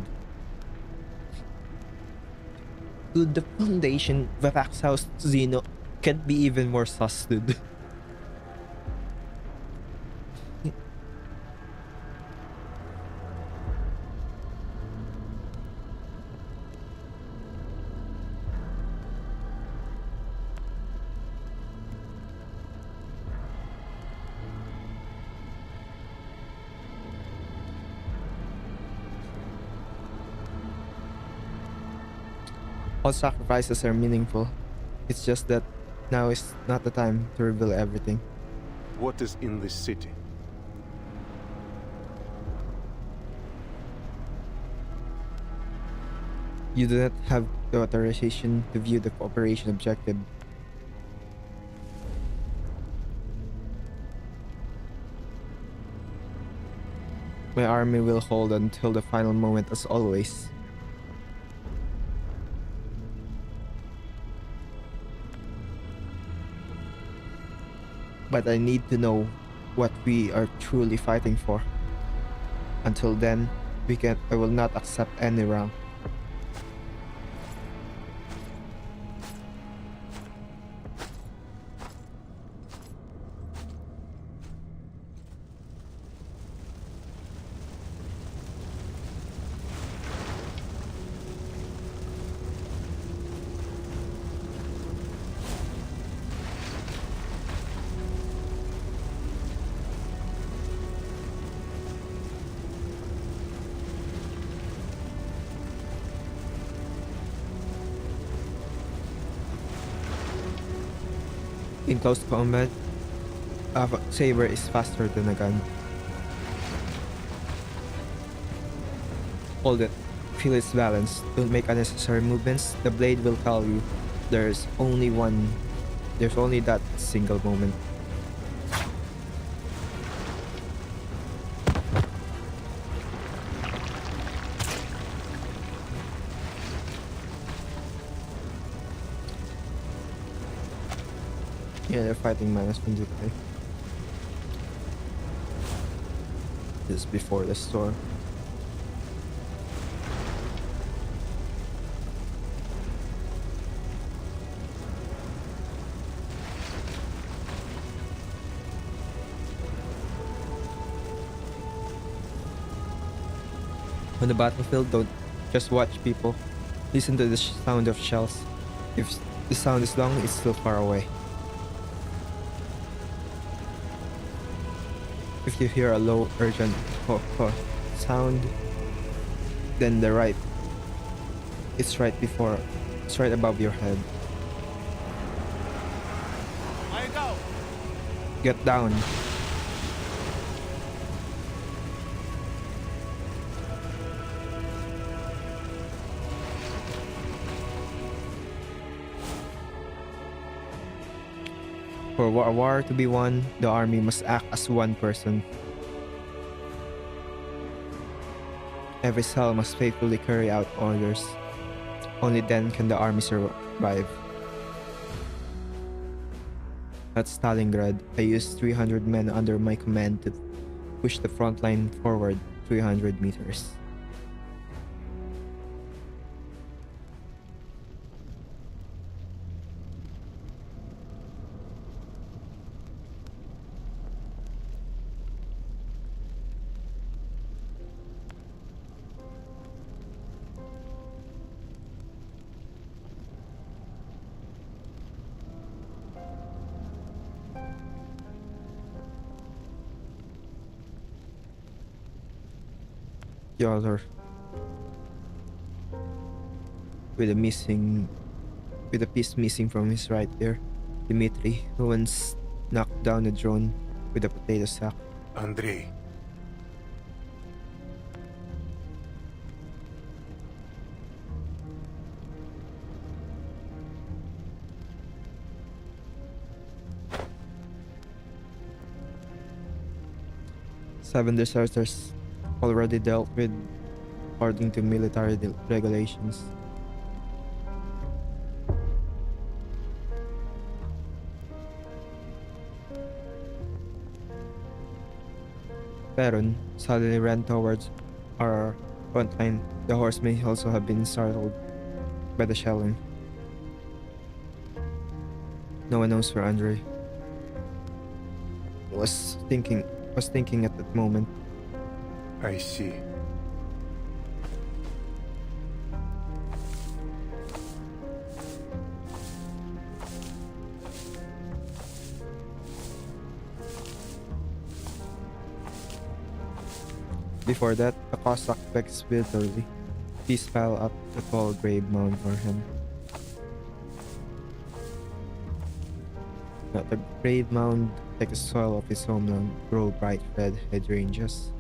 A: Dude, the foundation, Vavax House, Zeno, can't be even more sus, dude. All sacrifices are meaningful. It's just that now is not the time to reveal everything.
B: What is in this city?
A: You do not have the authorization to view the operation objective. My army will hold until the final moment as always. But I need to know what we are truly fighting for. Until then, I will not accept any rank. In close combat, a saber is faster than a gun. Hold it. Feel its balance. Don't make unnecessary movements. The blade will tell you there's only that single moment. Yeah, they're fighting Maelstrom today. This is before the storm. On the battlefield, don't just watch people. Listen to the sound of shells. If the sound is long, it's still far away. If you hear a low, urgent sound, then it's right above your head.
E: I go.
A: Get down. For a war to be won, the army must act as one person. Every cell must faithfully carry out orders. Only then can the army survive. At Stalingrad, I used 300 men under my command to push the front line forward 300 meters. The other with a piece missing from his right ear, Dmitri, who once knocked down a drone with a potato sack.
B: Andrei.
A: Seven deserters already dealt with according to military regulations. Perun suddenly ran towards our front line. The horse may also have been startled by the shelling. No one knows where Andre was thinking at that moment.
B: I see.
A: Before that, the Cossack begs bitterly. Please pile up a tall grave mound for him. Not the grave mound, like the soil of his homeland, grow bright red hydrangeas.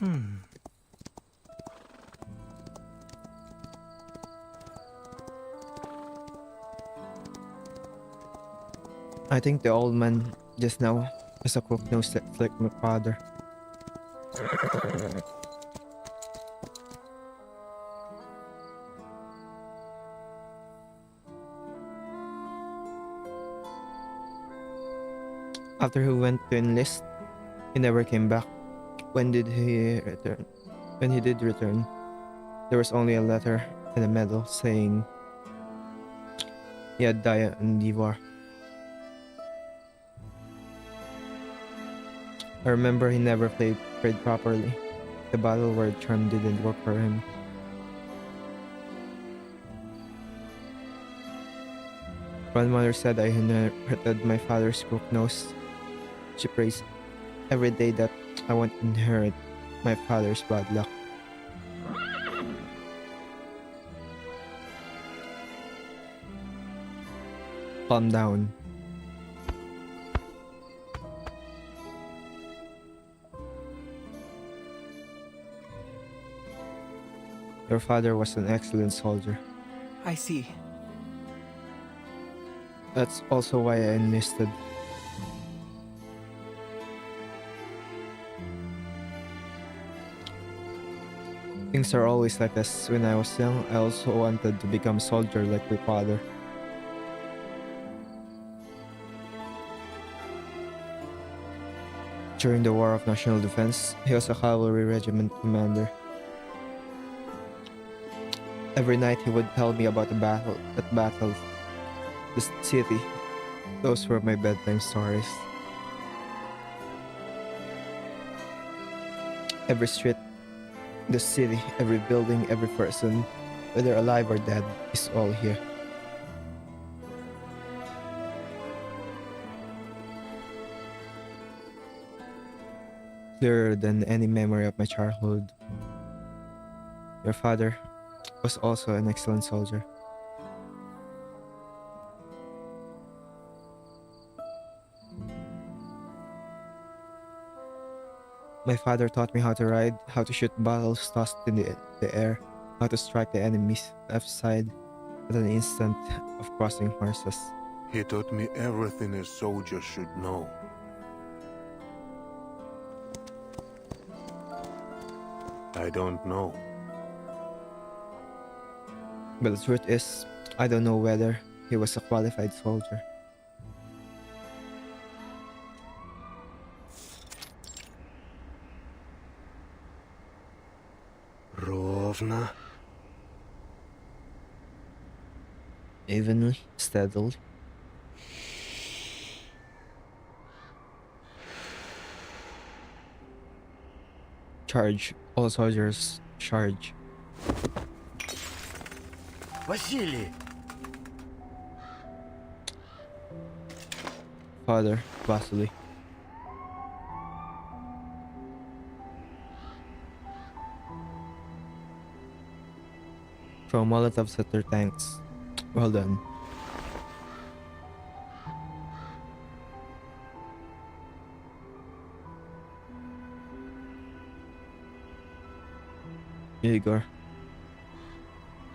A: I think the old man just now has a crook nose that's like my father. After he went to enlist, he never came back. When did he return? When he did return, there was only a letter and a medal saying he had died in the war. I remember he never prayed properly. The battle word charm didn't work for him. Grandmother said I inherited my father's crook nose. She prays every day that I won't inherit my father's bad luck. Calm down. Your father was an excellent soldier.
D: I see.
A: That's also why I enlisted. Things are always like this. When I was young, I also wanted to become a soldier like my father. During the War of National Defense, he was a cavalry regiment commander. Every night he would tell me about the battle, the city. Those were my bedtime stories. Every street, the city, every building, every person, whether alive or dead, is all here. Clearer than any memory of my childhood. Your father was also an excellent soldier. My father taught me how to ride, how to shoot bottles tossed in the air, how to strike the enemy's left side at an instant of crossing horses.
B: He taught me everything a soldier should know. I don't know.
A: But the truth is, I don't know whether he was a qualified soldier.
C: Ровно.
A: Evenly, steadily. Charge. All soldiers, charge.
C: Василий!
A: Father, Vasily. Throw Molotovs at their tanks. Well done. Igor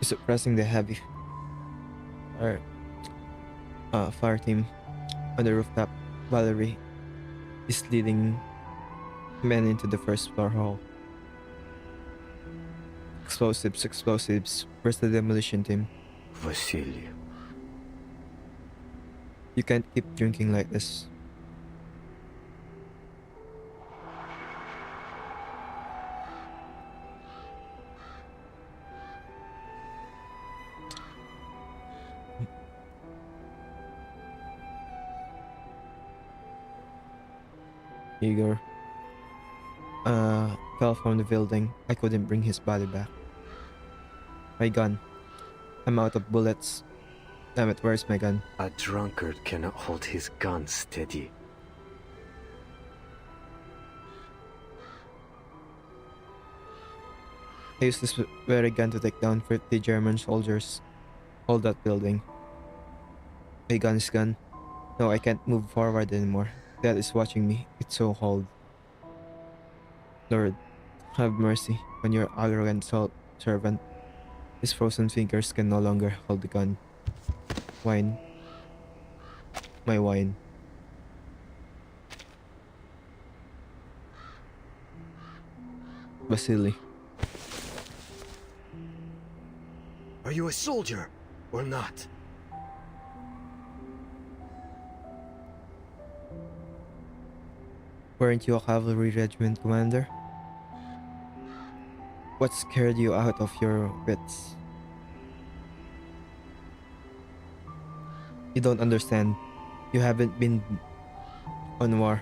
A: is suppressing the heavy fire, fire team on the rooftop. Valerie is leading men into the first floor hall. Explosives, explosives. Where's the demolition team?
C: Василий.
A: You can't keep drinking like this. Igor fell from the building. I couldn't bring his body back. My gun. I'm out of bullets. Damn it, where's my gun?
C: A drunkard cannot hold his gun steady.
A: I used this very gun to take down 50 German soldiers. Hold that building. My gun is gone. No, I can't move forward anymore. Dad is watching me. It's so cold. Lord, Have mercy on your arrogant servant. His frozen fingers can no longer hold the gun. Wine. My wine. Vasily.
C: Are you a soldier or not?
A: Weren't you a cavalry regiment commander? What scared you out of your wits? You don't understand. You haven't been on war.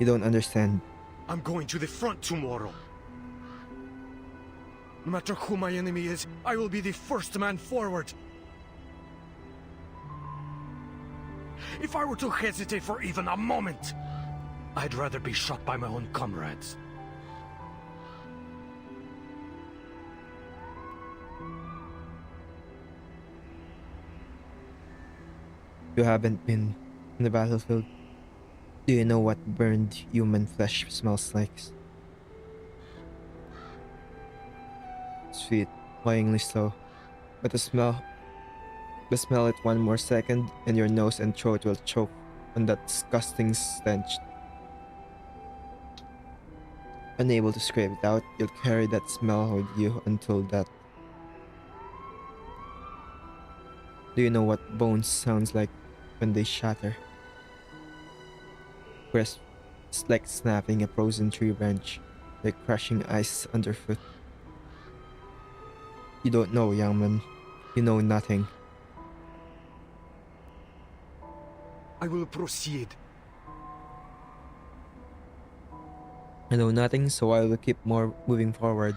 A: You don't understand.
C: I'm going to the front tomorrow. No matter who my enemy is, I will be the first man forward. If I were to hesitate for even a moment, I'd rather be shot by my own comrades.
A: You haven't been on the battlefield. Do you know what burned human flesh smells like? Sweet, cloyingly slow. But the smell it one more second and your nose and throat will choke on that disgusting stench. Unable to scrape it out, you'll carry that smell with you until death. Do you know what bones sounds like when they shatter? Crisp. It's like snapping a frozen tree branch, like crushing ice underfoot. You don't know, young man. You know nothing.
C: I will proceed.
A: I know nothing, so I will keep moving forward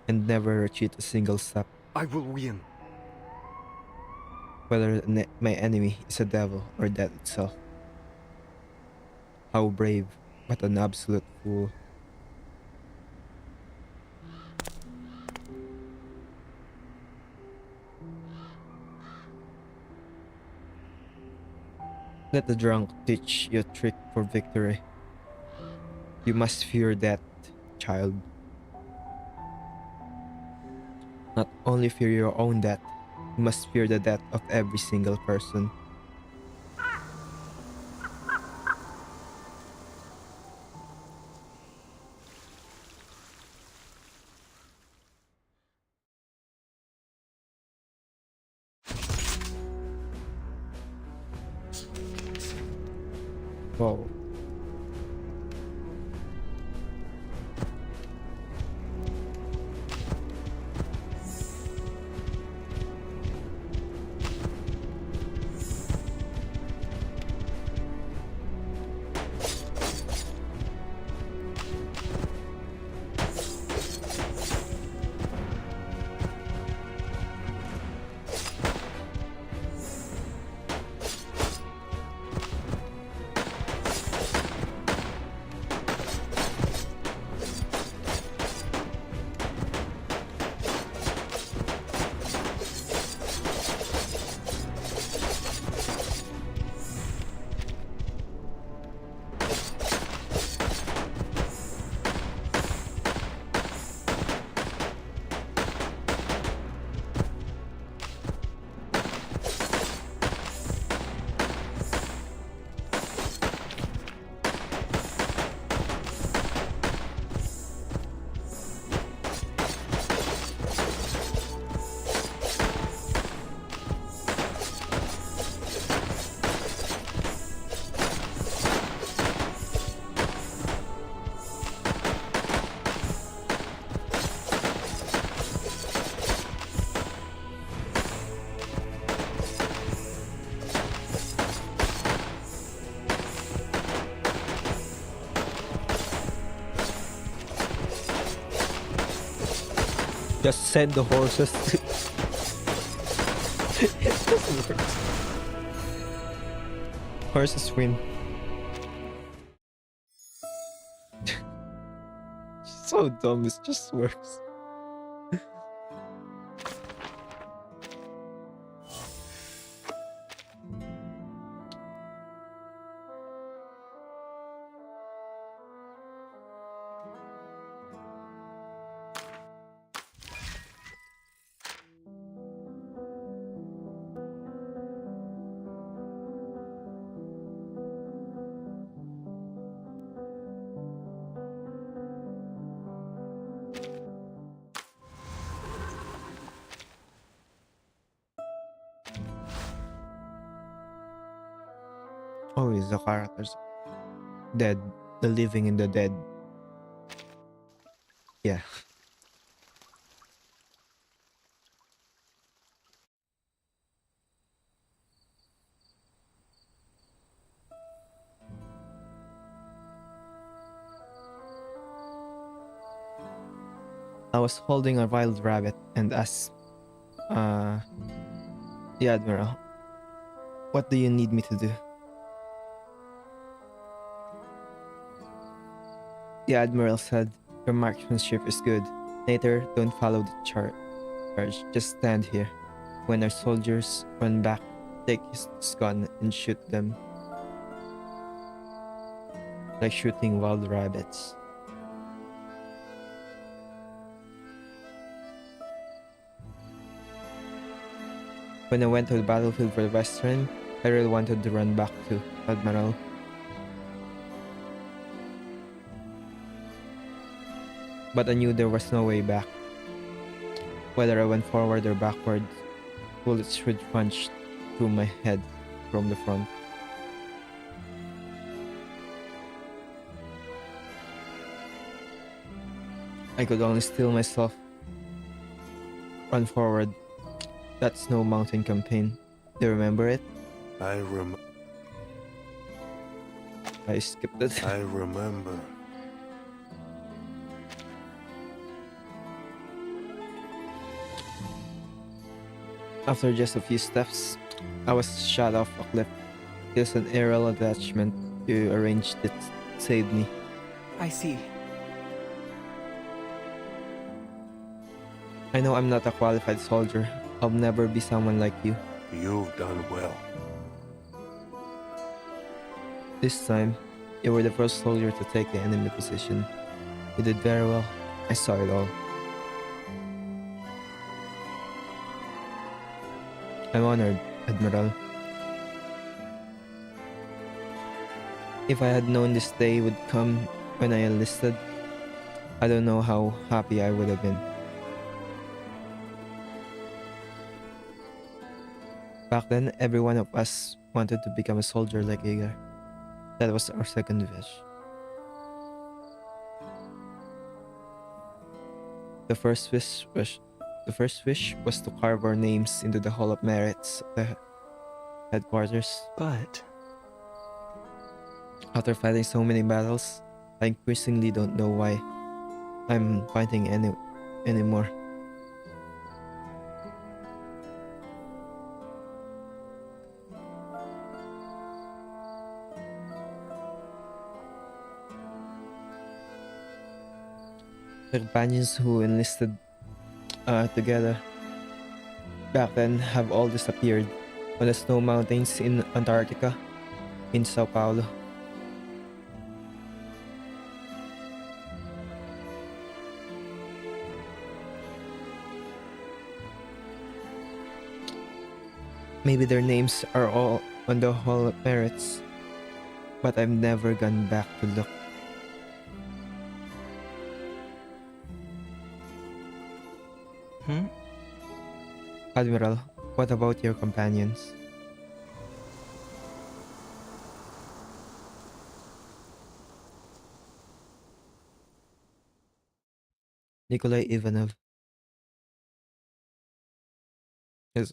A: and never retreat a single step.
C: I will win.
A: Whether my enemy is a devil or death itself. How brave, but an absolute fool. Let the drunk teach you a trick for victory. You must fear death, child. Not only fear your own death, you must fear the death of every single person. Whoa. Just send the horses. It doesn't work. Horses win. So dumb, it just works. movies, the characters dead, the living and the dead. Yeah. I was holding a wild rabbit and asked, uh, the Admiral, what do you need me to do? The Admiral said, your marksmanship is good. Later, don't follow the charge. Just stand here. When our soldiers run back, take his gun and shoot them like shooting wild rabbits. When I went to the battlefield for the Western, I really wanted to run back to Admiral. But I knew there was no way back. Whether I went forward or backward, bullets would punch through my head from the front. I could only steel myself run forward. That Snow Mountain campaign. Do you remember it? I skipped it.
B: I remember.
A: After just a few steps, I was shot off a cliff. There's an aerial attachment you arranged that saved me.
D: I see.
A: I know I'm not a qualified soldier. I'll never be someone like you.
B: You've done well.
A: This time, you were the first soldier to take the enemy position. You did very well. I saw it all. I'm honored, Admiral. If I had known this day would come when I enlisted, I don't know how happy I would have been. Back then, every one of us wanted to become a soldier like Igor. That was our second wish. The first wish was to carve our names into the Hall of Merits of the headquarters.
D: But
A: After fighting so many battles, I increasingly don't know why I'm fighting anymore. The companions who enlisted together back then have all disappeared on the snow mountains in Antarctica, in Sao Paulo. Maybe their names are all on the Hall of Merits, but I've never gone back to look. Admiral, what about your companions? Nikolai Ivanov is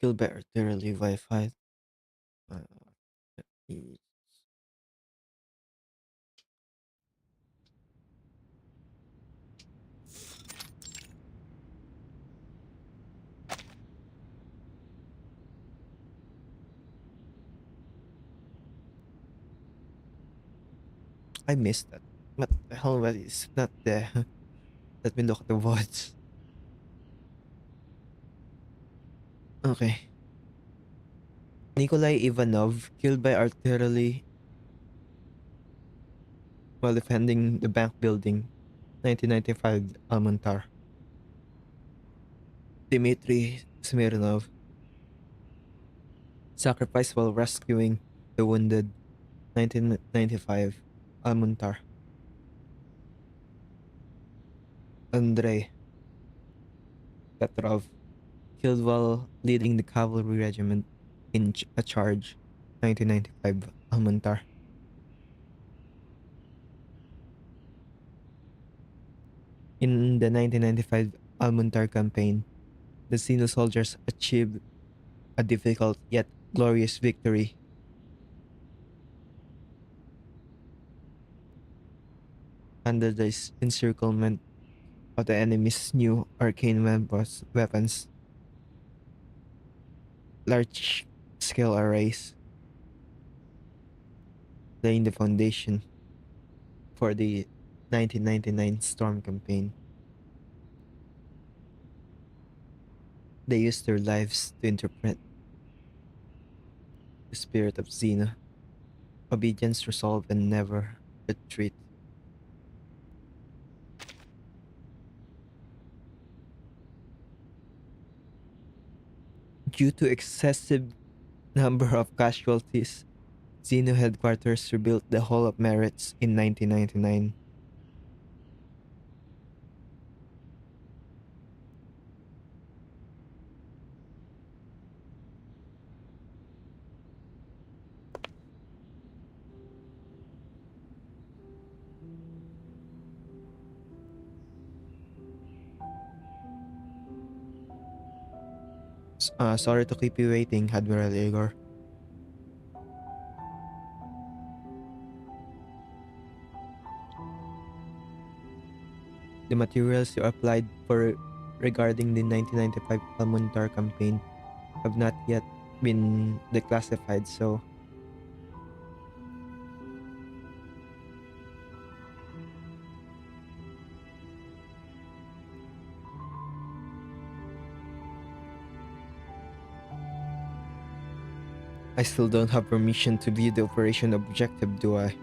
A: killed by artillery Wi-Fi. He- I missed that. What the hell was it's not there? Let me look at the words. Okay. Nikolai Ivanov killed by artillery while defending the bank building, 1995 Almantar. Dmitry Smirnov sacrificed while rescuing the wounded, 1995 Almantar. Andrei Petrov killed while leading the cavalry regiment in a charge, 1995 Almantar. In the 1995 Almantar campaign, the Sino soldiers achieved a difficult yet glorious victory. Under the encirclement of the enemy's new arcane weapons, large-scale arrays, laying the foundation for the 1999 Storm campaign. They used their lives to interpret the spirit of Xena: obedience, resolve, and never retreat. Due to excessive number of casualties, Xeno headquarters rebuilt the Hall of Merits in 1999. Sorry to keep you waiting, Admiral Igor. The materials you applied for regarding the 1995 Almuntar campaign have not yet been declassified, so I still don't have permission to view the operation objective, do I?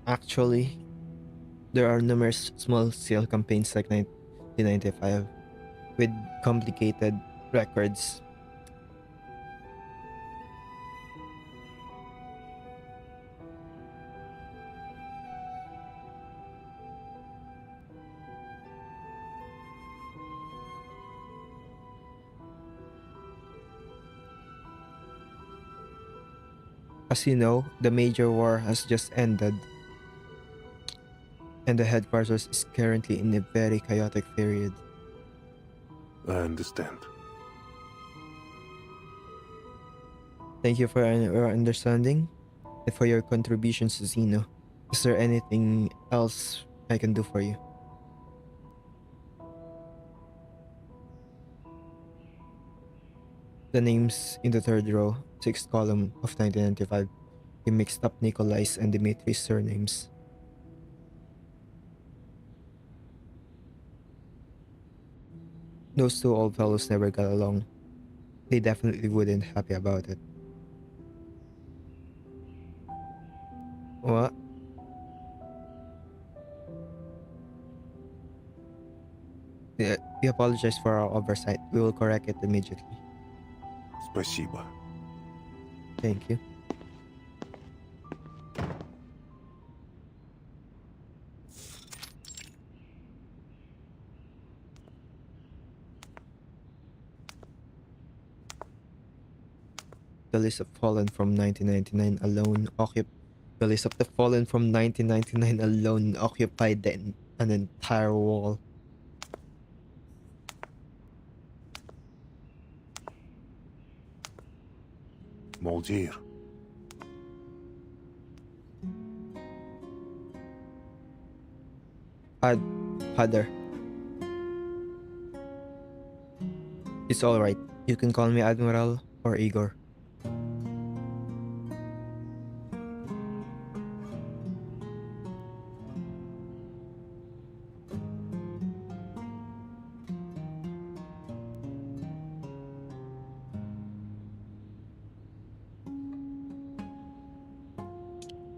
A: Actually, there are numerous small-scale campaigns like 1995 with complicated records. As you know, the major war has just ended, and the headquarters is currently in a very chaotic period.
B: I understand.
A: Thank you for your understanding and for your contributions to Xeno. Is there anything else I can do for you? The names in the third row, sixth column of 1995. You mixed up Nikolai's and Dimitri's surnames. Those two old fellows never got along. They definitely wouldn't happy about it. What? Yeah, we apologize for our oversight. We will correct it immediately.
B: Спасибо.
A: Thank you. The list of fallen from 1999 alone the list of the fallen from 1999 alone occupied an entire wall.
B: Moldir.
A: Father. It's alright. You can call me Admiral or Igor.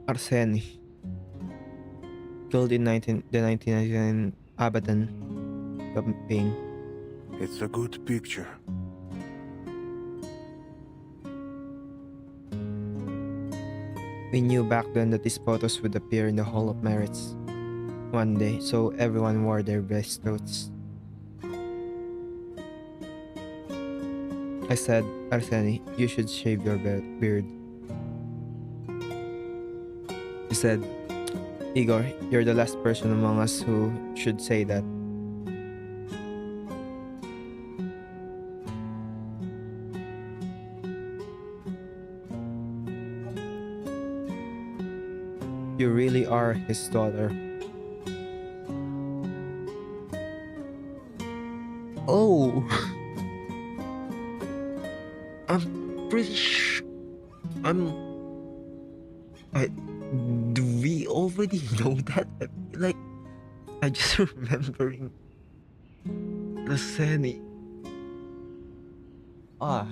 A: Arseni. Killed in the 1999 Abadan campaign.
B: It's a good picture.
A: We knew back then that these photos would appear in the Hall of Merits one day, so everyone wore their best clothes. I said, Arseni, you should shave your beard. He said, Igor, you're the last person among us who should say that. You really are his daughter. Oh, I'm pretty sure. I, do we already know that? I feel like I just remembering Raseni. Ah,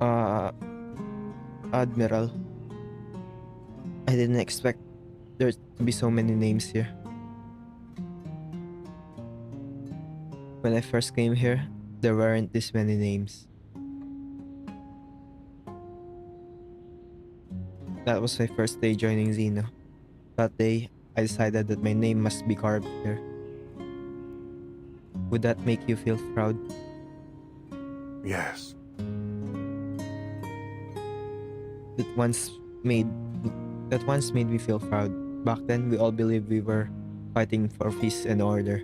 A: uh, Admiral. I didn't expect there to be so many names here. When I first came here, there weren't this many names. That was my first day joining Xeno. That day, I decided that my name must be carved here. Would that make you feel proud?
B: Yes.
A: That once made that once made me feel proud. Back then, we all believed we were fighting for peace and order.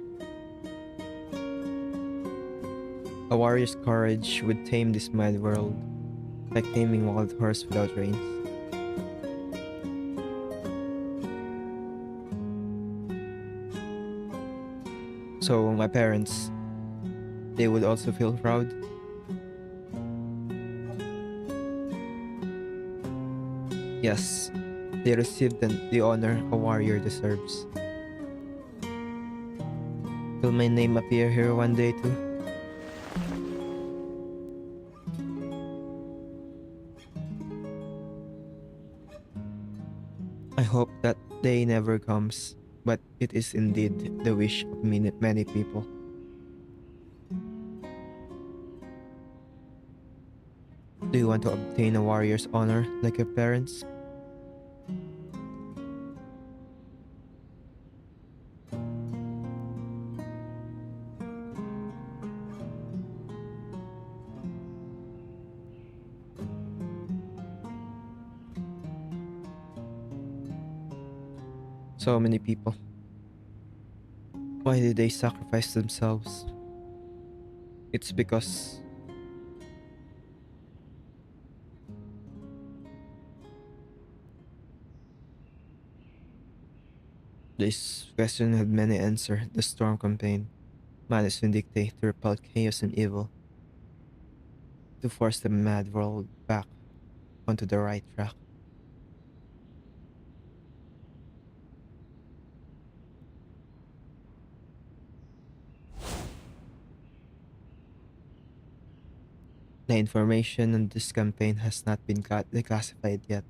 A: A warrior's courage would tame this mad world, like taming wild horse without reins. So my parents, they would also feel proud. Yes, they received the honor a warrior deserves. Will my name appear here one day too? I hope that day never comes, but it is indeed the wish of many people. Do you want to obtain a warrior's honor like your parents? So many people. Why did they sacrifice themselves? It's because this question had many answers. The Storm campaign. Manus Vindicte to repel chaos and evil, to force the mad world back onto the right track. The information on this campaign has not been declassified yet.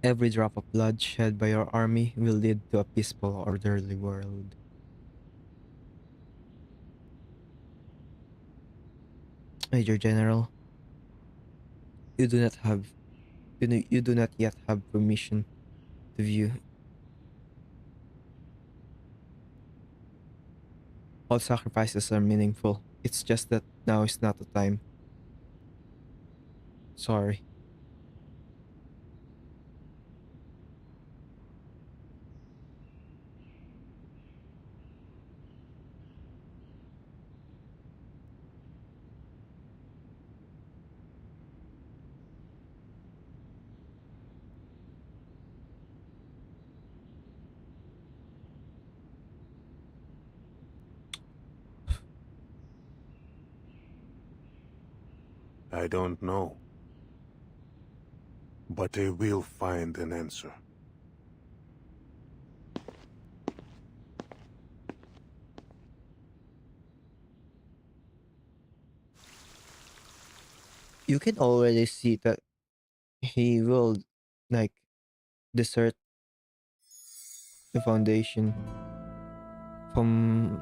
A: Every drop of blood shed by your army will lead to a peaceful, orderly world. Major General, you do not have you do not yet have permission to view. All sacrifices are meaningful. It's just that now is not the time. Sorry.
B: I don't know. But I will find an answer.
A: You can already see that he will like desert the foundation from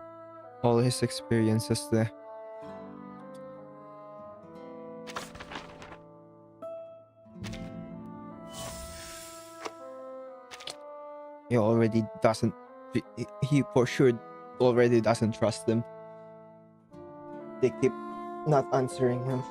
A: all his experiences there. He already doesn't. He for sure already doesn't trust them. They keep not answering him.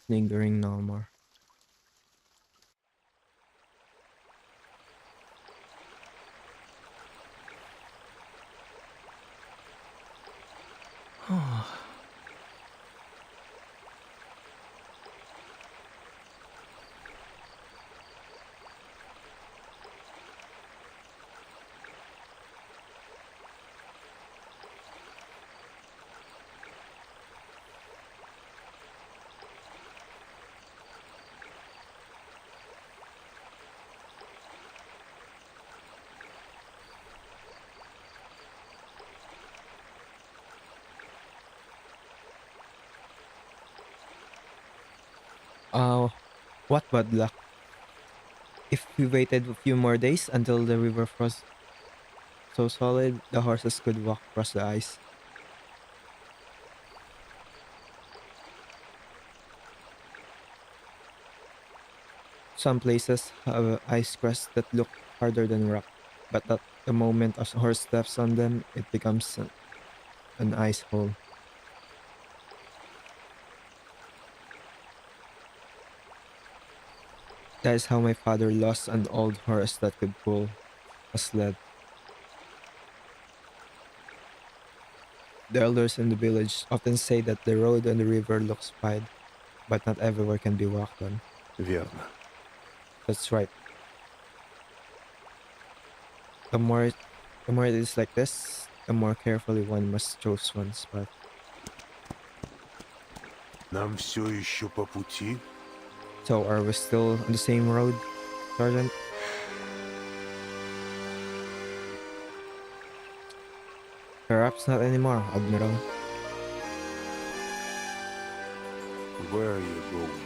A: Lingering no more. What bad luck. If we waited a few more days until the river froze so solid, the horses could walk across the ice. Some places have ice crests that look harder than rock, but at the moment a horse steps on them, it becomes an ice hole. That is how my father lost an old horse that could pull a sled. The elders in the village often say that the road on the river looks wide, but not everywhere can be walked on.
B: Верно.
A: That's right. The more the more it is like this, the more carefully one must choose one's path.
B: Нам все еще по пути?
A: So are we still on the same road, Sergeant? Perhaps not anymore, Admiral.
B: Where are you going?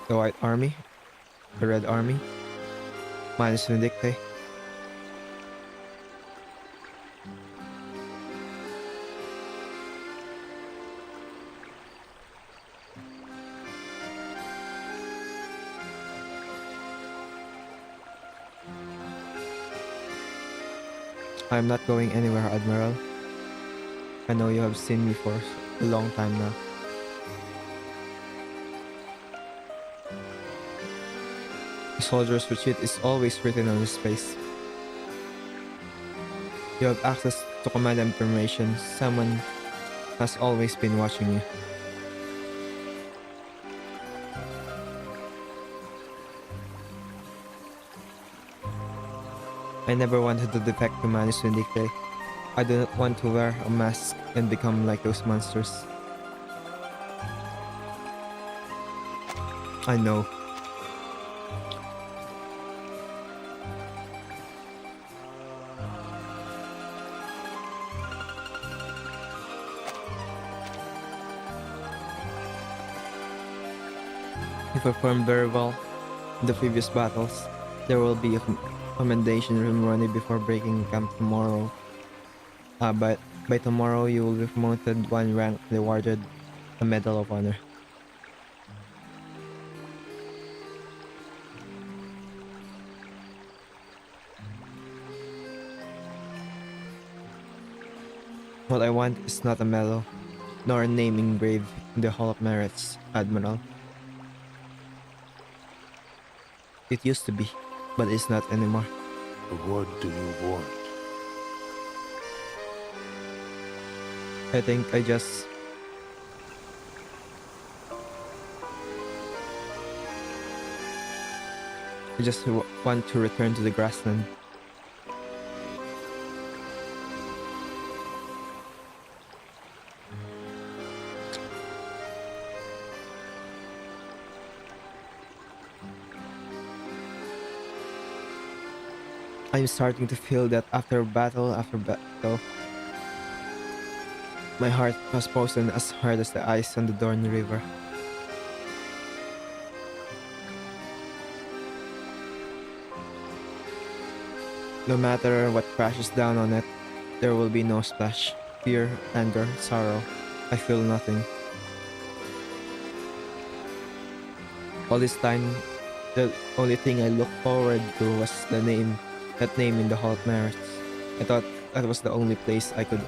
A: The White Army? The Red Army? Manus Vindicte? I'm not going anywhere, Admiral. I know you have seen me for a long time now. A soldier's retreat is always written on his face. You have access to command information. Someone has always been watching you. I never wanted to defect to Manus Vindicte. I do not want to wear a mask and become like those monsters. I know. You performed very well in the previous battles. There will be a commendation ceremony before breaking camp tomorrow. But by tomorrow, you will be promoted one rank, rewarded a Medal of Honor. What I want is not a medal, nor a name engraved in the Hall of Merits, Admiral. It used to be, but it's not anymore.
B: What do you want?
A: I think I just I just want to return to the grassland. I'm starting to feel that after battle, my heart was frozen as hard as the ice on the Dorne River. No matter what crashes down on it, there will be no splash. Fear, anger, sorrow. I feel nothing. All this time, the only thing I looked forward to was that name in the Hall of Merits. I thought that was the only place I could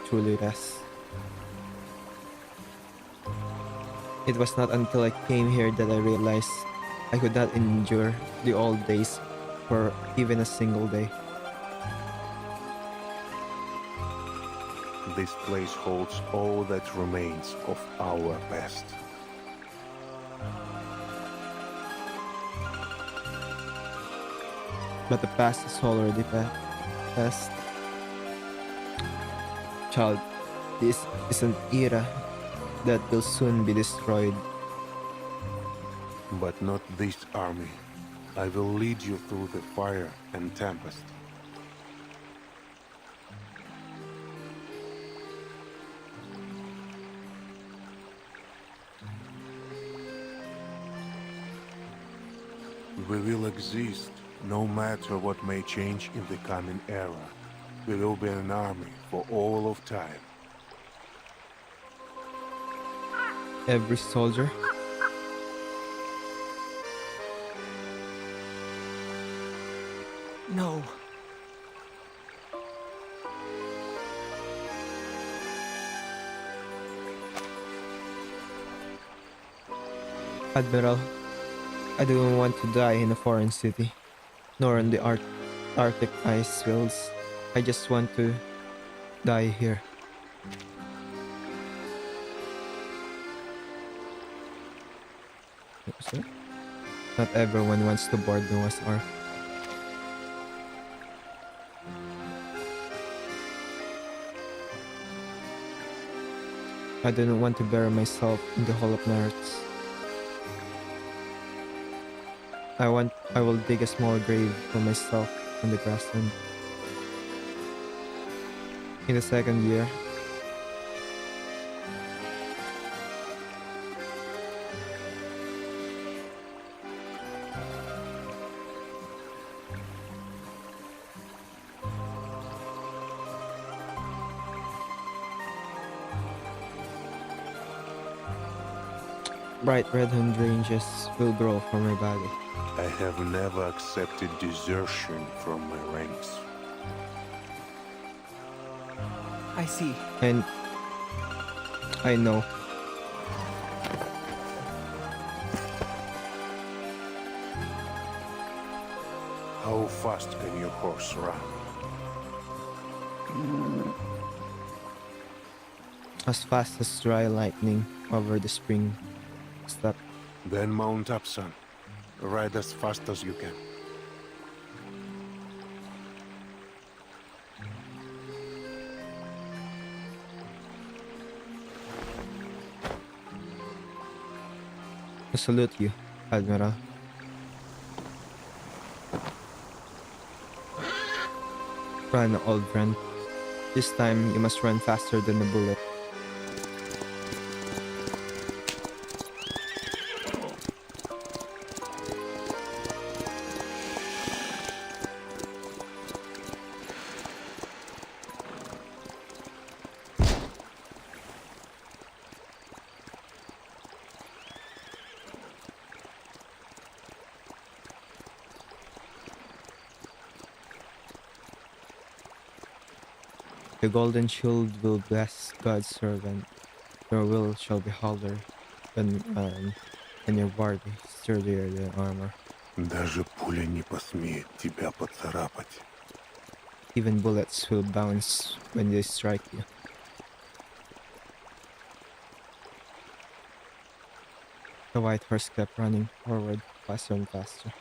A: truly rest. It was not until I came here that I realized I could not endure the old days for even a single day.
B: This place holds all that remains of our past.
A: But the past is already past. Child, this is an era that will soon be destroyed.
B: But not this army. I will lead you through the fire and tempest. We will exist no matter what may change in the coming era. We will be an army for all of time.
A: Every soldier.
D: No.
A: Admiral, I don't want to die in a foreign city, nor in the Arctic ice fields. I just want to die here. Oops, eh? Not everyone wants to board Noah's Ark. I didn't want to bury myself in the Hall of Merits. I will dig a small grave for myself on the grassland. In the second year, bright red hydrangeas will grow from my body.
B: I have never accepted desertion from my ranks.
D: I see.
A: And I know.
B: How fast can your horse run?
A: As fast as dry lightning over the spring steppe.
B: Then mount up, son. Ride as fast as you can.
A: I salute you, Admiral. Run, old friend. This time you must run faster than a bullet. The golden shield will bless God's servant. Your will shall be hollower than iron, and your body sturdier than armor.
B: Даже пуля не посмеет тебя поцарапать.
A: Even bullets will bounce when they strike you. The white horse kept running forward faster and faster.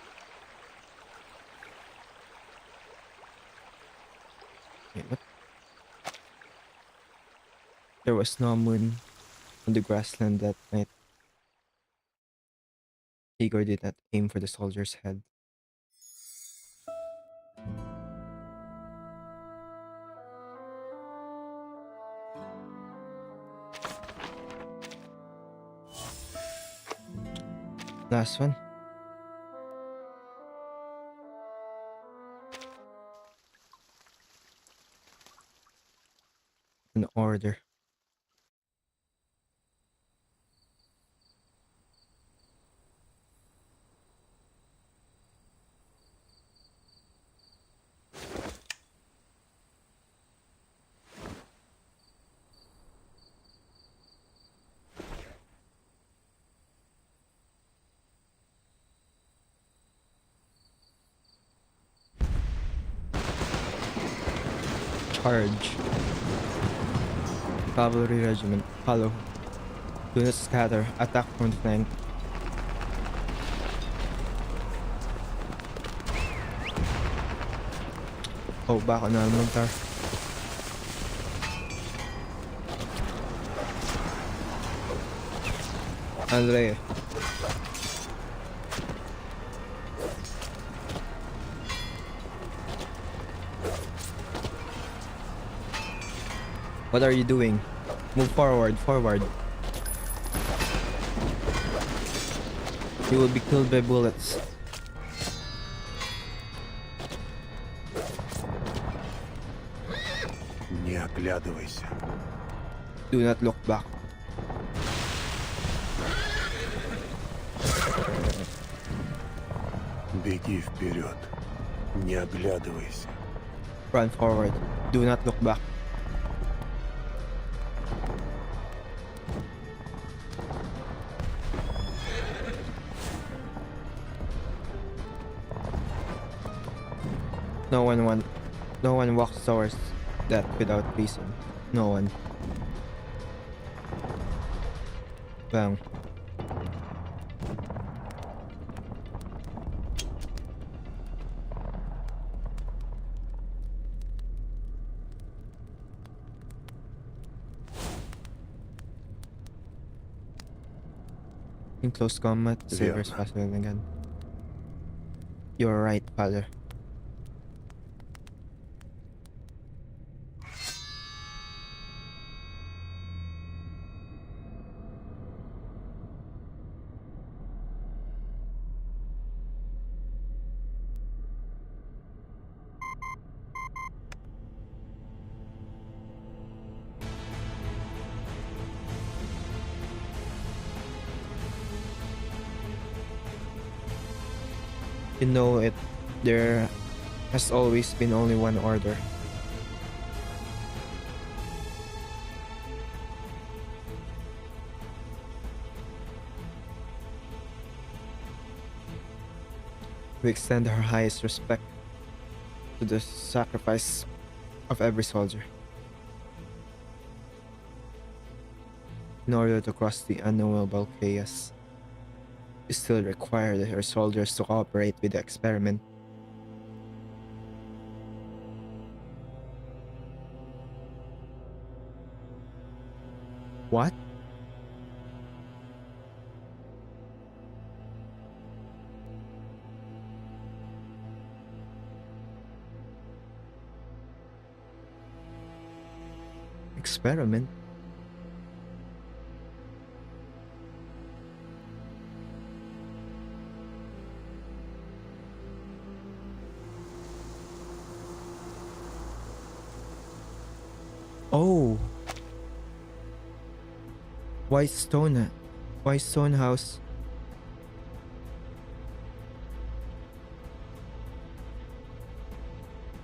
A: There was no moon on the grassland that night. Igor did not aim for the soldier's head. Last one. An order. Charge. Cavalry regiment. Follow. Do not scatter. Attack from flank. Oh, back on Almontar. Andre. What are you doing? Move forward, forward. You will be killed by bullets.
B: Не оглядывайся.
A: Do not look back.
B: Беги вперед. Не оглядывайся.
A: Run forward. Do not look back. No one walks towards that without reason. No one. Bang. In close combat, sabers
B: Верно.
A: faster than a gun. You're right, father. You know it. There has always been only one order. We extend our highest respect to the sacrifice of every soldier. In order to cross the unknowable chaos, you still require your soldiers to cooperate with the experiment. What? Experiment? Oh. Why stone? Why stone house?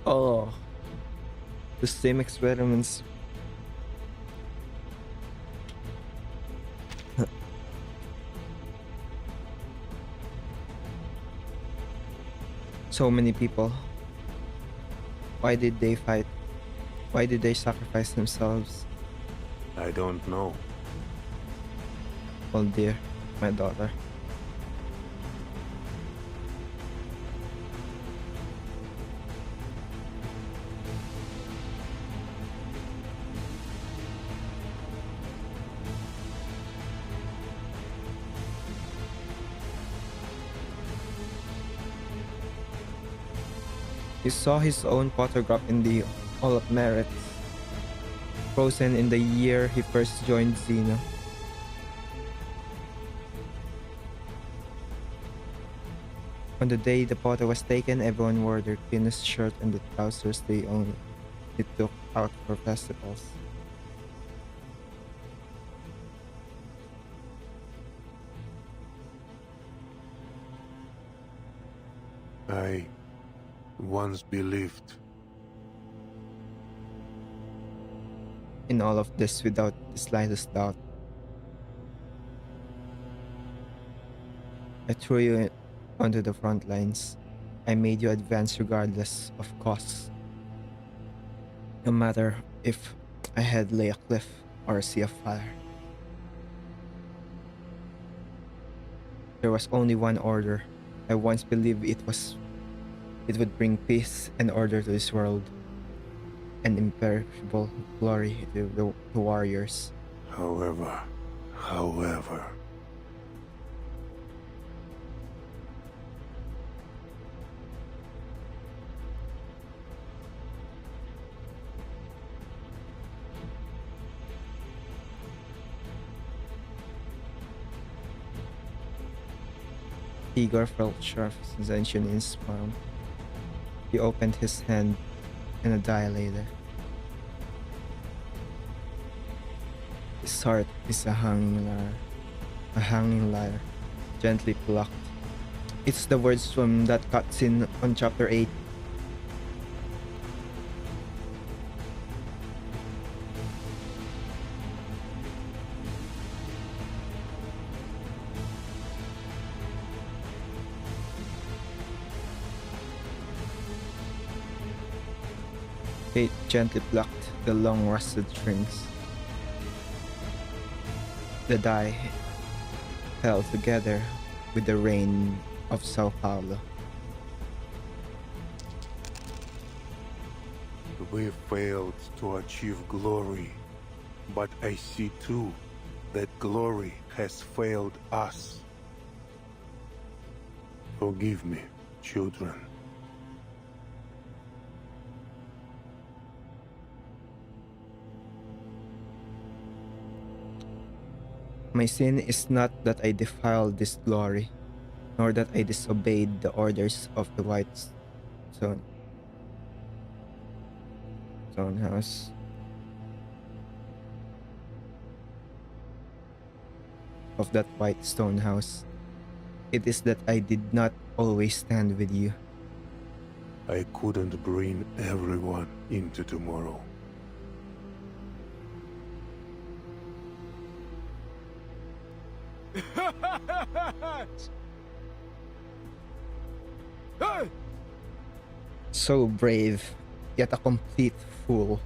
A: Oh. The same experiments. So many people. Why did they fight? Why did they sacrifice themselves?
B: I don't know.
A: Oh dear, my daughter. He saw his own photograph in the Hall of Merits, frozen in the year he first joined Xeno. On the day the photo was taken, everyone wore their thinnest shirt and the trousers they took out for festivals.
B: I once believed.
A: In all of this without the slightest doubt. I threw you onto the front lines. I made you advance regardless of costs. No matter if I had lay a cliff or a sea of fire. There was only one order. I once believed it would bring peace and order to this world, and imperishable glory to the warriors.
B: However,
A: Igor felt sharp sensation in his palm. He opened his hand and a dilator. His heart is a hanging lyre, gently plucked. It's the words from that cutscene on chapter 8. Kate gently plucked the long rusted strings. The die fell together with the rain of Sao Paulo.
B: we failed to achieve glory, but I see too that glory has failed us. Forgive me, children.
A: My sin is not that I defiled this glory, nor that I disobeyed the orders of the White Stone House. Of that White Stone House. It is that I did not always stand with you.
B: I couldn't bring everyone into tomorrow.
A: So brave, yet a complete fool.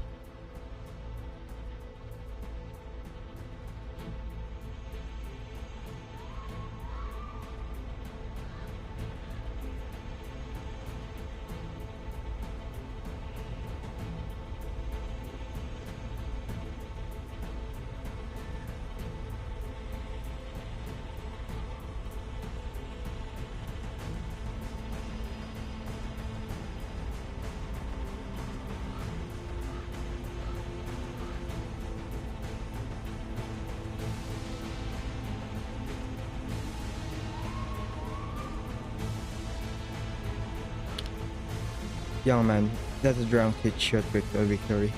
A: Young man, let the drunk teach you a trick to victory.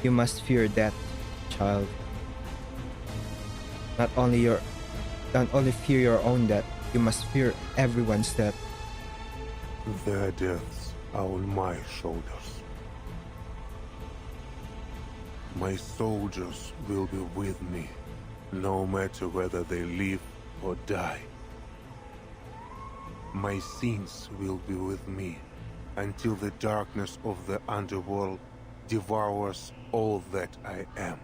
A: You must fear death, child. Not only fear your own death, you must fear everyone's death.
B: Their deaths are on my shoulders. My soldiers will be with me, no matter whether they live or die. My sins will be with me until the darkness of the underworld devours all that I am.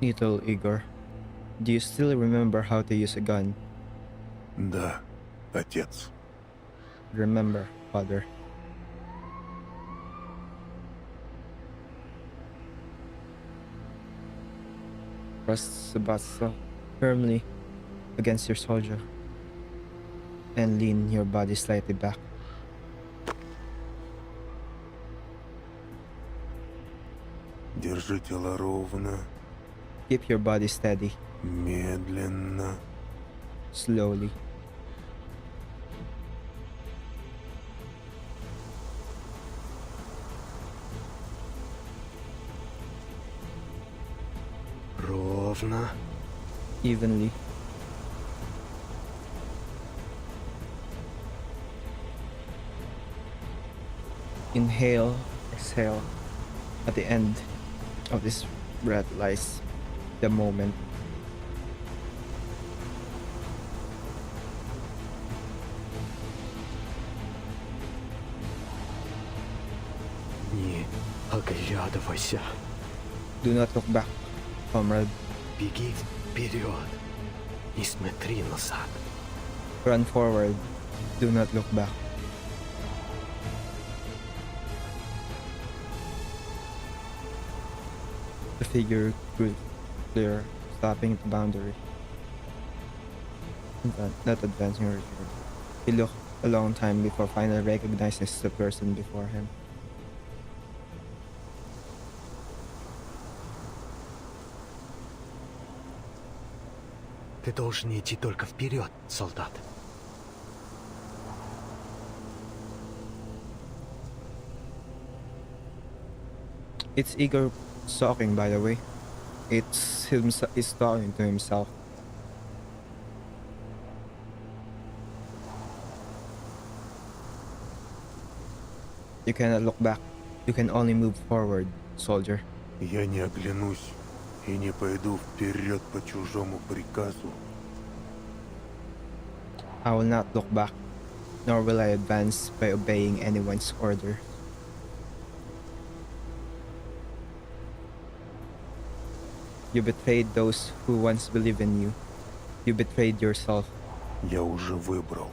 A: Little Igor, do you still remember how to use a gun?
B: Да, отец.
A: Remember, father. Press the button firmly against your soldier and lean your body slightly back.
B: Держи тело ровно,
A: Keep your body steady,
B: медленно.
A: slowly.
C: Ровно.
A: Evenly. Inhale, exhale. At the end of this breath lies the moment.
C: Не оглядывайся.
A: Do not look back, comrade.
C: Беги вперед. Не смотри назад.
A: Run forward. Do not look back. The figure grew clear, stopping at the boundary. Not advancing or retreating. He looked a long time before finally recognizes the person before him.
C: Ты должен идти только вперед, солдат.
A: It's Igor talking, by the way. He's talking to himself. You cannot look back. You can only move forward, soldier.
B: Я не оглянусь и не пойду вперед по чужому приказу.
A: I will not look back, nor will I advance by obeying anyone's order. You betrayed those who once believed in you. You betrayed yourself.
B: Я уже выбрал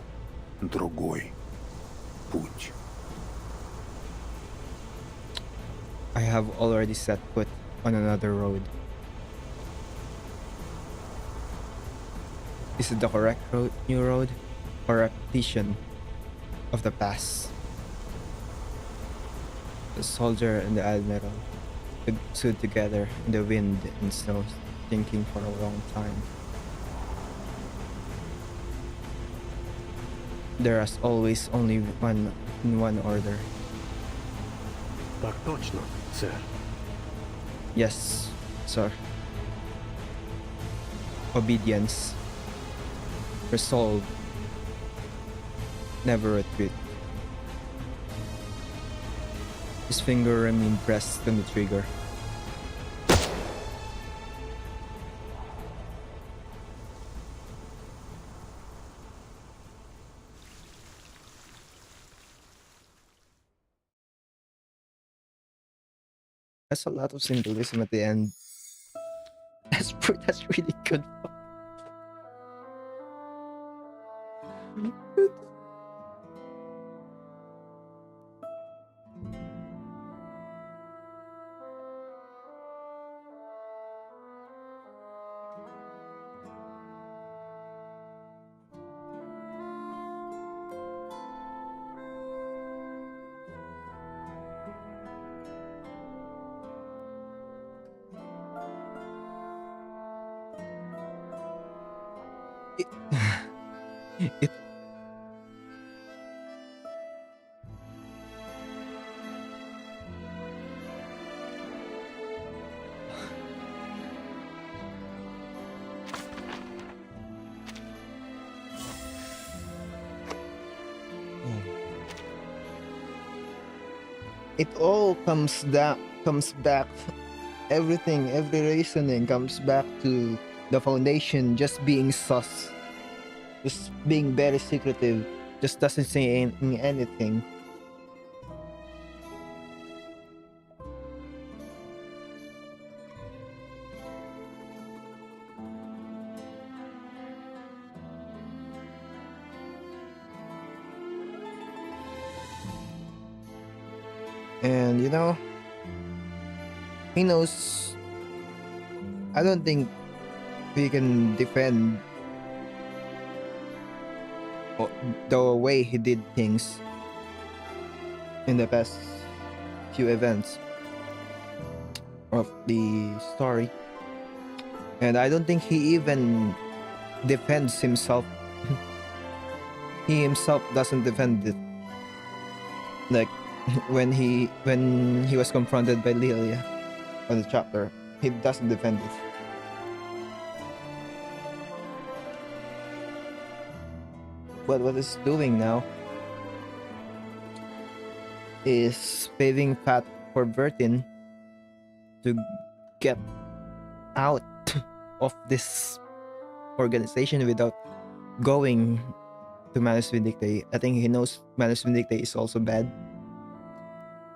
B: другой путь.
A: I have already set foot on another road. Is it the correct new road, or repetition of the past? The soldier and the admiral stood together in the wind and snow, thinking for a long time. There is always only one order.
C: Так точно, сэр.
A: Yes, sir. Obedience. Resolve. Never retreat. His finger remained pressed on the trigger. That's a lot of symbolism at the end. That's really good. It it all comes back. Everything, every reasoning comes back to the foundation just being sus, just being very secretive, just doesn't say anything. And he knows. I don't think he can defend the way he did things in the past few events of the story. And I don't think he even defends himself. He himself doesn't defend it. Like when he was confronted by Lilia on the chapter, he doesn't defend it. But what he's doing now is paving path for Vertin to get out of this organization without going to Manus Vindictae. I think he knows Manus Vindictae is also bad,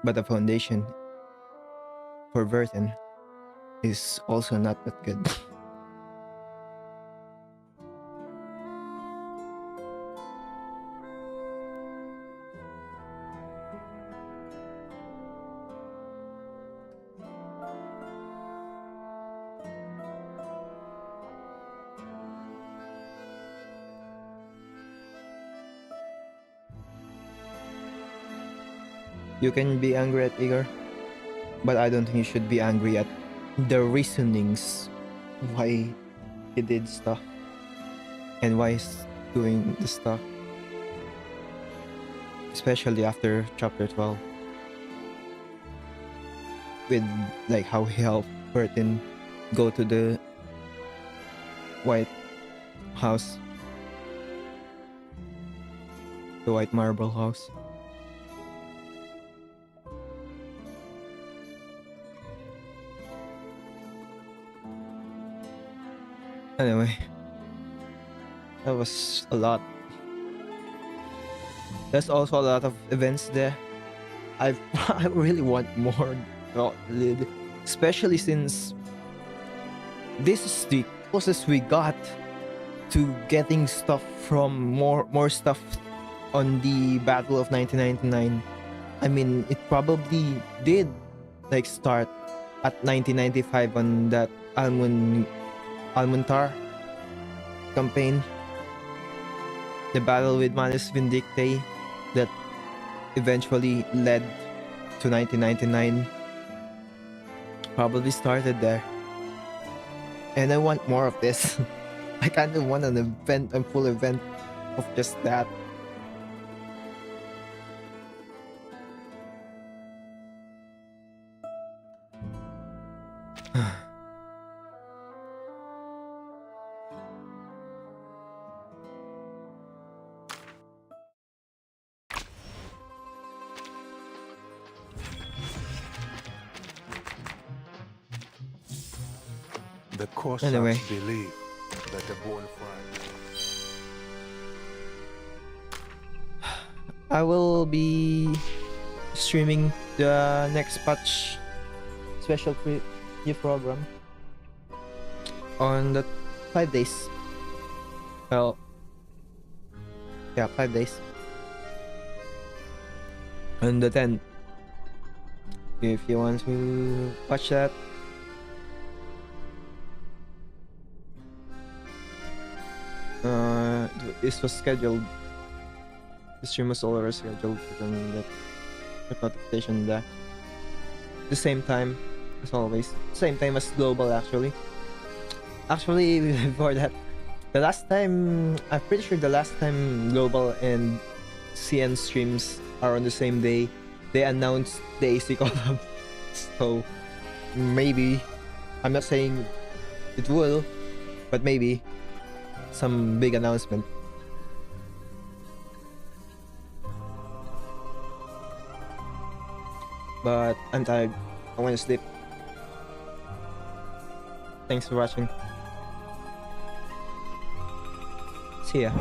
A: but the foundation for Vertin is also not that good. You can be angry at Igor, but I don't think you should be angry at the reasonings why he did stuff and why he's doing the stuff, especially after chapter 12 with like how he helped Burton go to the White House, the White Marble House. Anyway, that was a lot. There's also a lot of events there. I really want more, especially since this is the closest we got to getting stuff from more stuff on the Battle of 1999. I mean, it probably did like start at 1995 on that Almuntar campaign, the battle with Manus Vindictae that eventually led to 1999 probably started there. And I want more of this. I kind of want an event, a full event of just that.
B: The Cossacks
A: Anyway.
B: believe that the bonfire.
A: I will be streaming the next patch special preview program on the 5 days. Well, yeah, 5 days. On the 10th. If you want to watch that, this was scheduled. The stream was already scheduled. You can get the notification there. The same time as always. Same time as global actually. Actually, before that, the last time, I'm pretty sure the last time global and CN streams are on the same day, they announced the AC collab. So maybe, I'm not saying it will, but maybe some big announcement. But I'm tired. I want to sleep. Thanks for watching. See ya.